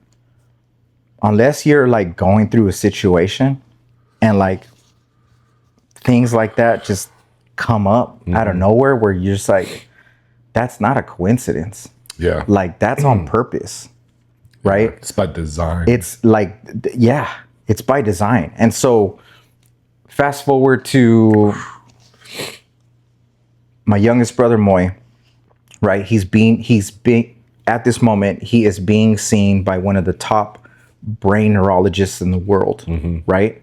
unless you're like going through a situation and like things like that just come up out of nowhere where you're just like, that's not a coincidence. Yeah. Like that's on purpose, right? It's by design. It's like, yeah, it's by design. And so fast forward to my youngest brother, Moy, right? He's being at this moment, he is being seen by one of the top brain neurologists in the world, right?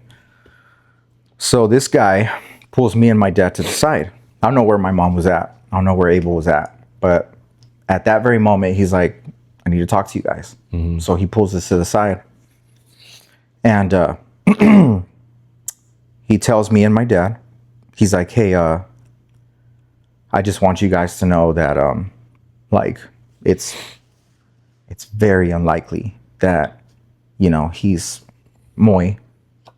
So this guy pulls me and my dad to the side. I don't know where my mom was at. I don't know where Abel was at. But at that very moment, he's like, I need to talk to you guys. So he pulls us to the side. And he tells me and my dad, he's like, hey, I just want you guys to know that like it's very unlikely that, you know, he's Moy,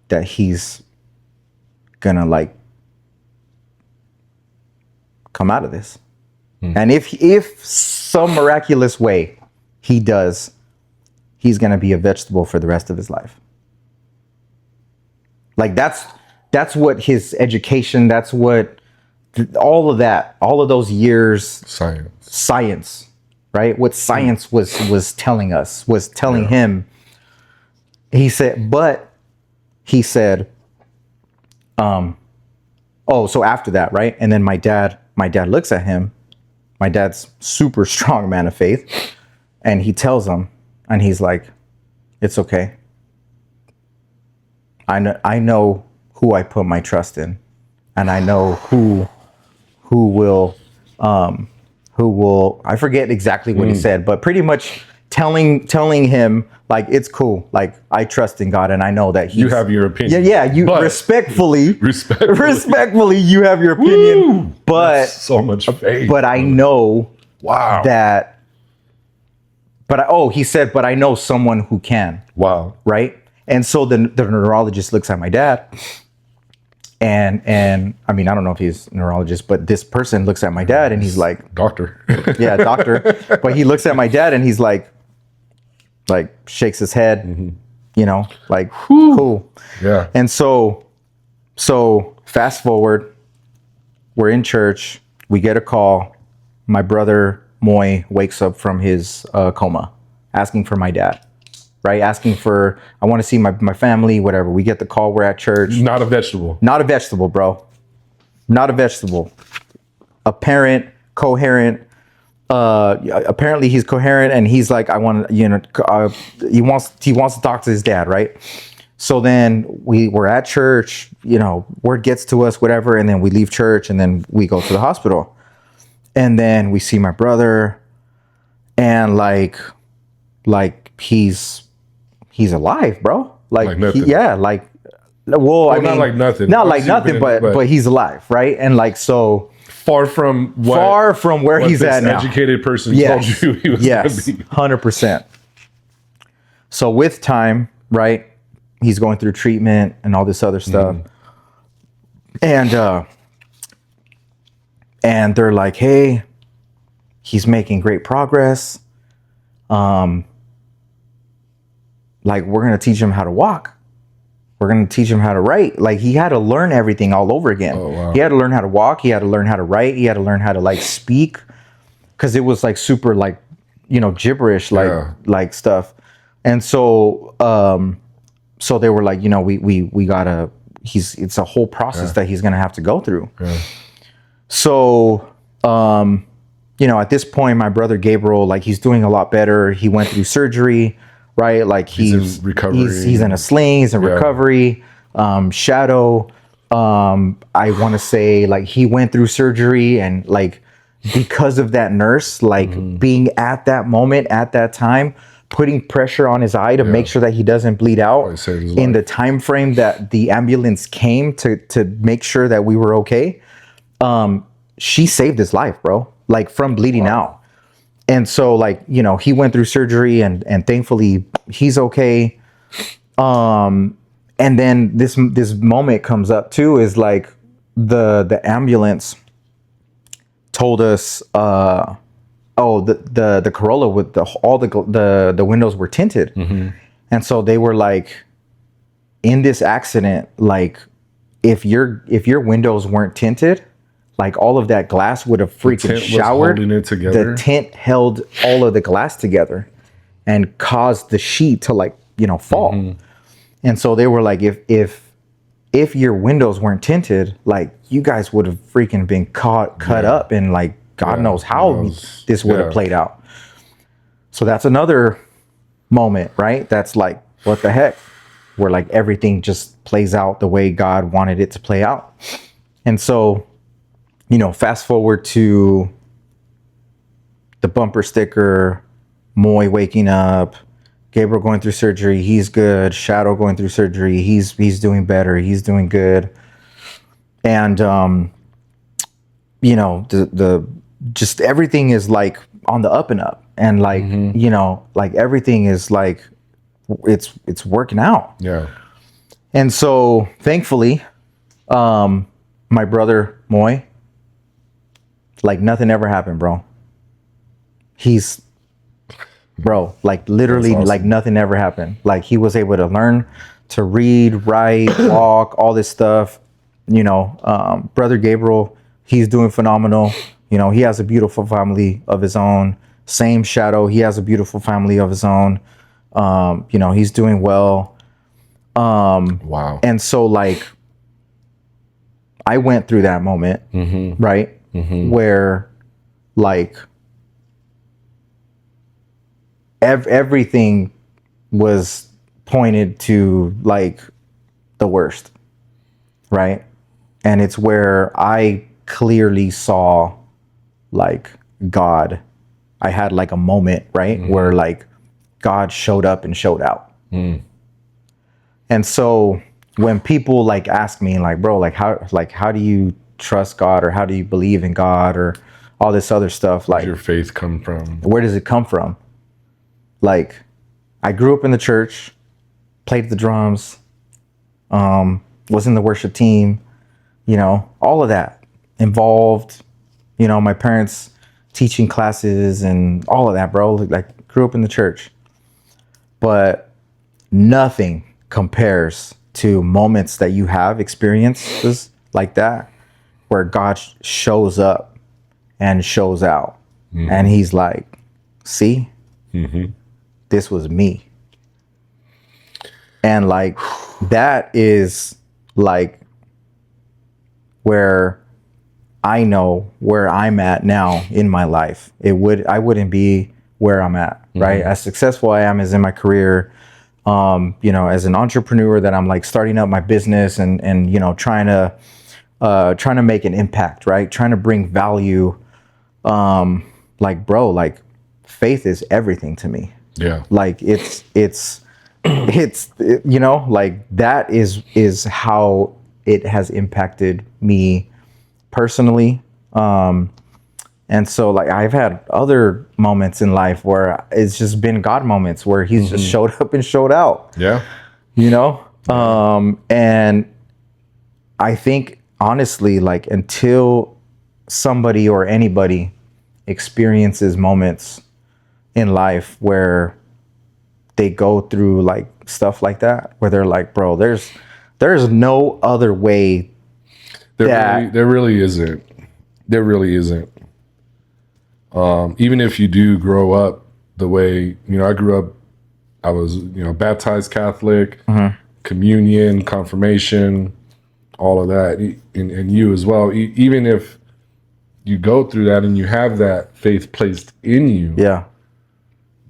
that he's gonna like come out of this. And if some miraculous way he does, he's gonna be a vegetable for the rest of his life. Like that's what his education, that's what all of those years science, right? What science was telling us, was telling him. He said, so after that, right? And then my dad looks at him. My dad's super strong man of faith. And he tells him, and he's like, it's okay. I know who I put my trust in. And I know who will, I forget exactly what he said, but pretty much telling him, like, it's cool. Like, I trust in God and I know that you have your opinion. Yeah, you respectfully, you have your opinion. Woo! But that's so much faith. But I know that. He said, but I know someone who can. Wow. Right? And so the neurologist looks at my dad. And I mean, I don't know if he's a neurologist, but this person looks at my dad and he's like, doctor. Yeah, doctor. But he looks at my dad and he's like shakes his head, you know, like, cool. Yeah. And so fast forward, we're in church. We get a call. My brother Moy wakes up from his coma, asking for my dad. Right? Asking for, I want to see my family, whatever. We get the call, we're at church. Not a vegetable. Not a vegetable, bro. Not a vegetable. A parent, coherent. Apparently he's coherent and he's like, I want to, you know, he wants to talk to his dad, right? So then we're at church, you know, word gets to us, whatever, and then we leave church and then we go to the hospital. And then we see my brother and like he's alive, bro. Like nothing. I mean, not like nothing. Not like nothing, but he's alive, right? And like so far from where he's at now. Educated person told you he was gonna be. 100%. So with time, right? He's going through treatment and all this other stuff. And they're like, hey, he's making great progress. Like, we're going to teach him how to walk. We're going to teach him how to write. Like, he had to learn everything all over again. Oh, wow. He had to learn how to walk. He had to learn how to write. He had to learn how to, like, speak. Because it was, like, super, like, you know, gibberish, like stuff. And so, so they were like, you know, we got to, it's a whole process that he's going to have to go through. Yeah. So, you know, at this point, my brother Gabriel, like, he's doing a lot better. He went through surgery. Right, like he's in recovery. He's in a sling. He's in recovery. Shadow. I want to say like he went through surgery and like because of that nurse, like being at that moment at that time, putting pressure on his eye to make sure that he doesn't bleed out in the time frame that the ambulance came to make sure that we were okay. She saved his life, bro. Like from bleeding out. And so, like, you know, he went through surgery and thankfully he's okay. And then this moment comes up too, is like the ambulance told us, the Corolla with all the windows were tinted. And so they were like, in this accident, like if your windows weren't tinted, like all of that glass would have freaking tent was showered. holding it together. The tent held all of the glass together and caused the sheet to like, fall. And so they were like, if your windows weren't tinted, like you guys would have freaking been cut up, and like God knows how this would have played out. So that's another moment, right? That's like, what the heck? Where like everything just plays out the way God wanted it to play out. And so, fast forward to the bumper sticker, Moy waking up, Gabriel going through surgery, he's good. Shadow going through surgery, he's doing better, he's doing good. And the just everything is like on the up and up, and like like everything is like it's working out. Yeah. And so thankfully, my brother Moy, like nothing ever happened, bro. Like literally awesome. Like nothing ever happened. Like he was able to learn to read, write, walk, all this stuff. Brother Gabriel, he's doing phenomenal. He has a beautiful family of his own. Same Shadow, he has a beautiful family of his own. He's doing well. Wow. And so like I went through that moment, right? Where like everything was pointed to like the worst, right? And it's where I clearly saw like God. I had like a moment, right? Where like God showed up and showed out. And so when people like ask me like, bro, how do you trust God, or how do you believe in God, or all this other stuff, like where does your faith come from? Where does it come from? Like, I grew up in the church, played the drums, was in the worship team, all of that involved, my parents teaching classes and all of that, bro. Like, grew up in the church. But nothing compares to moments that you have experiences like that, where God shows up and shows out. And he's like, see? This was me. And like that is like where I know where I'm at now in my life. I wouldn't be where I'm at, right? As successful I am as in my career, as an entrepreneur, that I'm like starting up my business and trying to make an impact, right? Trying to bring value. Like, bro, like faith is everything to me. Yeah. Like it's like that is how it has impacted me personally. And so like I've had other moments in life where it's just been God moments where he's just showed up and showed out. Yeah. And I think honestly, like until somebody or anybody experiences moments in life where they go through like stuff like that, where they're like, bro, there's no other way. There really isn't. There really isn't. Even if you do grow up the way, I grew up, I was, baptized Catholic, communion, confirmation, all of that, and you as well. Even if you go through that and you have that faith placed in you,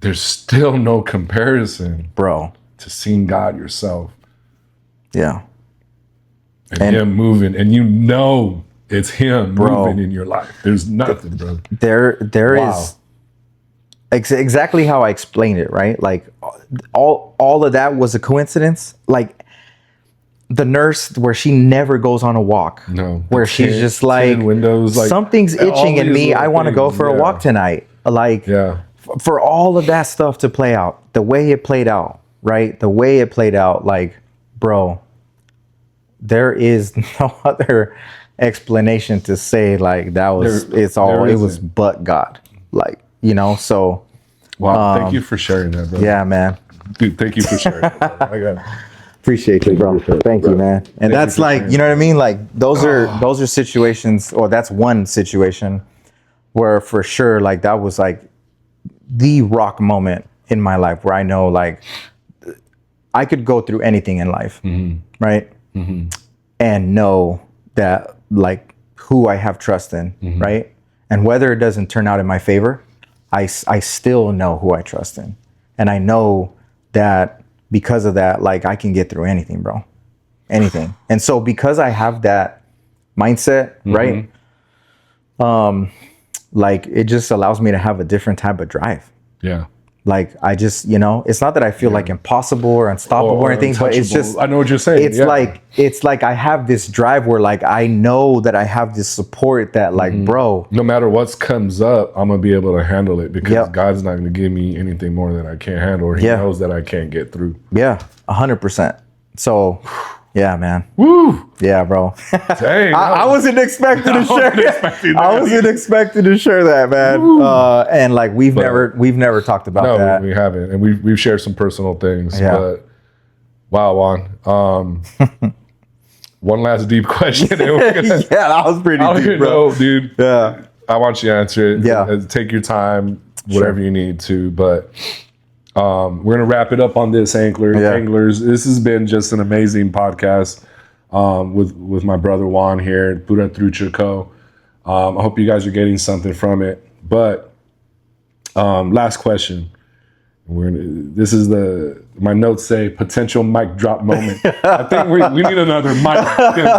there's still no comparison, bro, to seeing God yourself. Yeah. And him moving, and it's him moving in your life. There's nothing, bro. There is exactly how I explained it, right? Like all of that was a coincidence. Like the nurse, where she never goes on a walk. No. Where she's just like, windows, like something's itching in me. I want to go for a walk tonight. Like, for all of that stuff to play out, the way it played out, right? The way it played out, like, bro, there is no other explanation to say like that was it was but God, like, so wow. Thank you for sharing that, bro. Yeah, man. Dude, thank you for sharing that, bro. Appreciate you, bro. Thank you, man. And that's like, you know what I mean? Like those are situations, or that's one situation where for sure, like that was like the rock moment in my life where I know like I could go through anything in life, right? And know that like who I have trust in, right? And whether it doesn't turn out in my favor, I still know who I trust in. And I know that because of that, like I can get through anything, bro. Anything. And so because I have that mindset, right? Like it just allows me to have a different type of drive. Yeah. Like I just, you know, it's not that I feel like impossible or unstoppable or anything, but it's just, I know what you're saying. It's like I have this drive where like I know that I have this support that like, bro, no matter what comes up, I'm gonna be able to handle it because God's not gonna give me anything more than I can't handle, or He knows that I can't get through. Yeah, 100%. So, yeah, man. Woo! Yeah, bro. Dang, I wasn't expecting to share that. I wasn't expecting to share that, man. And like we've never talked about that. No, we haven't, and we've shared some personal things. Yeah. But wow, Juan. One last deep question. Yeah, that was pretty deep, bro. Know, dude. Yeah. I want you to answer it. Yeah. Take your time, whatever you need to. But we're gonna wrap it up on this, anglers. This has been just an amazing podcast with my brother Juan here at Pura Trucha Co. I hope you guys are getting something from it. But last question. This is my notes say potential mic drop moment. I think we need another mic.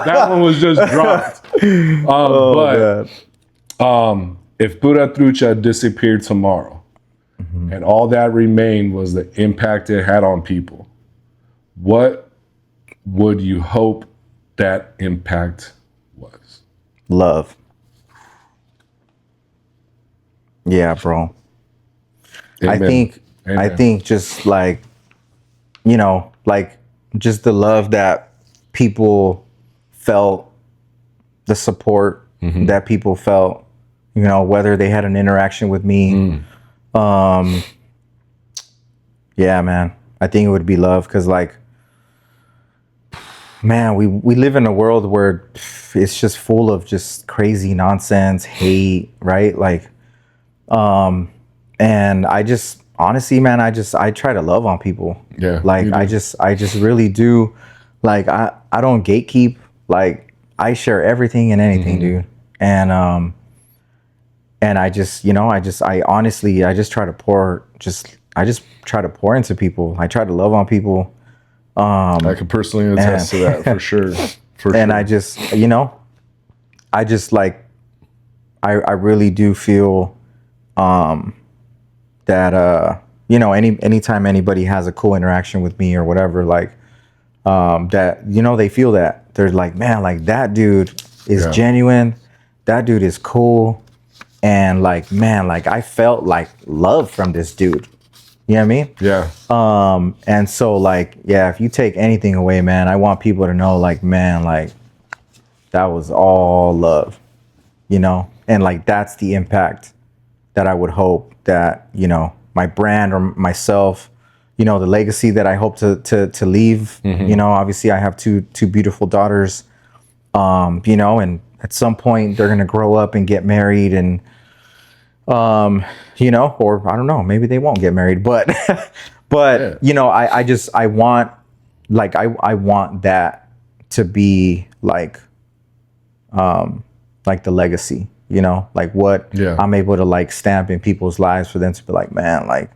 That one was just dropped. If Pura Trucha disappeared tomorrow, and all that remained was the impact it had on people, what would you hope that impact was? Love. Yeah, bro. Amen. I think just like, you know, like just the love that people felt, the support that people felt, you know, whether they had an interaction with me. Yeah, man, I think it would be love. Cause like, man, we live in a world where it's just full of just crazy nonsense, hate, right? Like, and I just, honestly, man, I try to love on people. Yeah. Like I just really do. Like I don't gatekeep. Like I share everything and anything, dude. And I just, you know, I honestly try to pour into people. I try to love on people. I can personally attest to that for sure. And I just, you know, I just like, I really do feel, that you know, anytime anybody has a cool interaction with me or whatever, like that, you know, they feel that they're like, man, like that dude is genuine, that dude is cool, and like, man, like I felt like love from this dude, you know what I mean? Yeah. And so like, yeah, if you take anything away, man, I want people to know like, man, like that was all love, you know, and like that's the impact that I would hope that, you know, my brand or myself, you know, the legacy that I hope to leave. You know, obviously I have two beautiful daughters, you know, and at some point they're gonna grow up and get married, and you know, or I don't know, maybe they won't get married, but you know, I want that to be like the legacy. You know, like what I'm able to like stamp in people's lives for them to be like, man, like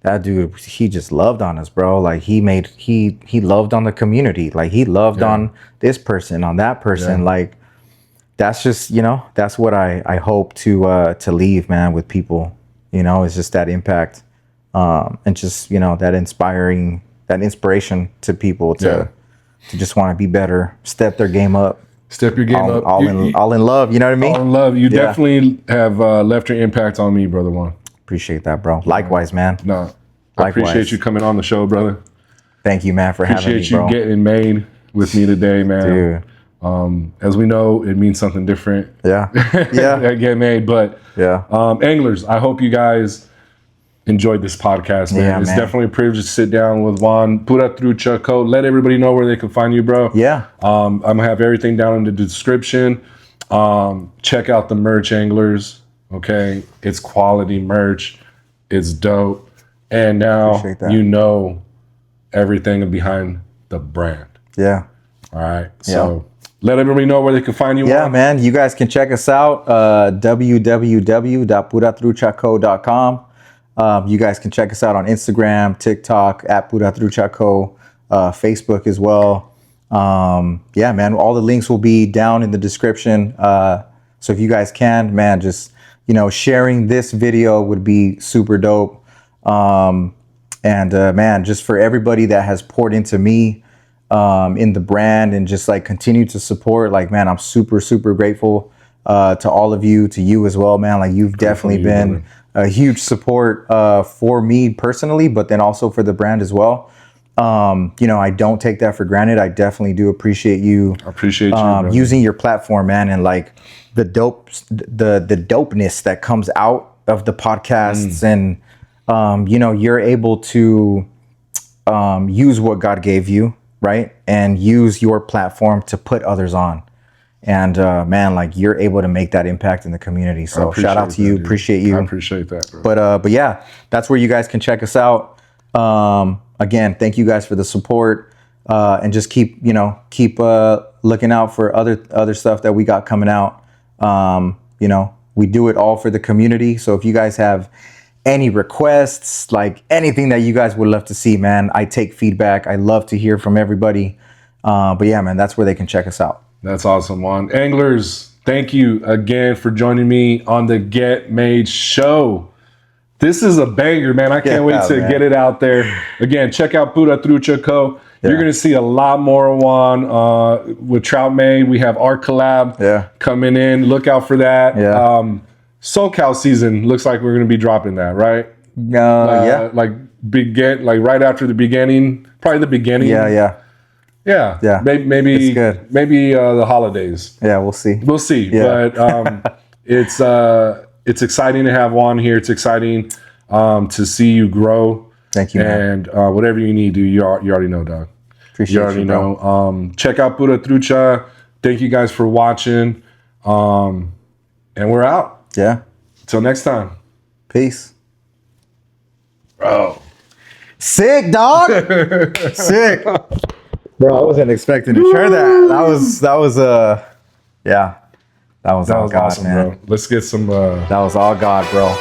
that dude, he just loved on us, bro. Like he loved on the community. Like he loved on this person, on that person. Like that's just, you know, that's what I hope to leave, man, with people, you know, it's just that impact. And just, you know, that inspiration to people to just want to be better, step their game up. Step your game up. All in love, you know what I mean? All in love. You definitely have left your impact on me, brother Juan. Appreciate that, bro. Likewise, man. No, I appreciate you coming on the show, brother. Thank you, man, for having me, bro. Appreciate you getting made with me today, man. Dude. As we know, it means something different. Yeah. Get made, but anglers, I hope you guys enjoyed this podcast, man. Yeah, It's man. definitely a privilege to sit down with Juan. Pura Trucha Co. Let everybody know where they can find you, bro. Yeah. I'm gonna have everything down in the description. Check out the merch, anglers. Okay, it's quality merch. It's dope. And now Appreciate that. you know everything behind the brand. Yeah. All right. So let everybody know where they can find you. Yeah, Juan. man. You guys can check us out, www.puratruchaco.com. You guys can check us out on Instagram, TikTok, at Pura Trucha Co, Facebook as well. Yeah, man. All the links will be down in the description. So if you guys can, man, just, sharing this video would be super dope. Man, just for everybody that has poured into me, in the brand and just like continue to support, like, man, I'm super, super grateful, to all of you, to you as well, man. Like, you've definitely been a huge support, for me personally, but then also for the brand as well. I don't take that for granted. I definitely do appreciate you. I appreciate you using your platform, man, and like the dopeness that comes out of the podcasts, and you're able to use what God gave you, right, and use your platform to put others on. And man, like, you're able to make that impact in the community. So shout out to you. Dude. Appreciate you. I appreciate that, bro. But yeah, that's where you guys can check us out. Again, thank you guys for the support, and just keep looking out for other stuff that we got coming out. We do it all for the community. So if you guys have any requests, like anything that you guys would love to see, man, I take feedback. I love to hear from everybody. But yeah, man, that's where they can check us out. That's awesome, Juan. Anglers, thank you again for joining me on the Get Made Show. This is a banger, man. I can't wait to get it out there. Again, check out Pura Trucha Co. You're going to see a lot more, Juan, with Trout Made. We have our collab coming in. Look out for that. SoCal season looks like we're going to be dropping that, right? Like right after the beginning, probably the beginning. Yeah. Maybe it's good. Maybe the holidays. Yeah, we'll see. We'll see. Yeah. But it's exciting to have Juan here. It's exciting to see you grow. Thank you, man. And whatever you need to do, you already know, dog. Appreciate you already know. Check out Pura Trucha. Thank you guys for watching. And we're out. Yeah. Till next time. Peace. Bro. Sick, dog. Sick. Bro, I wasn't expecting to share that. That was all God, awesome, man. Bro. Let's get some that was all God, bro.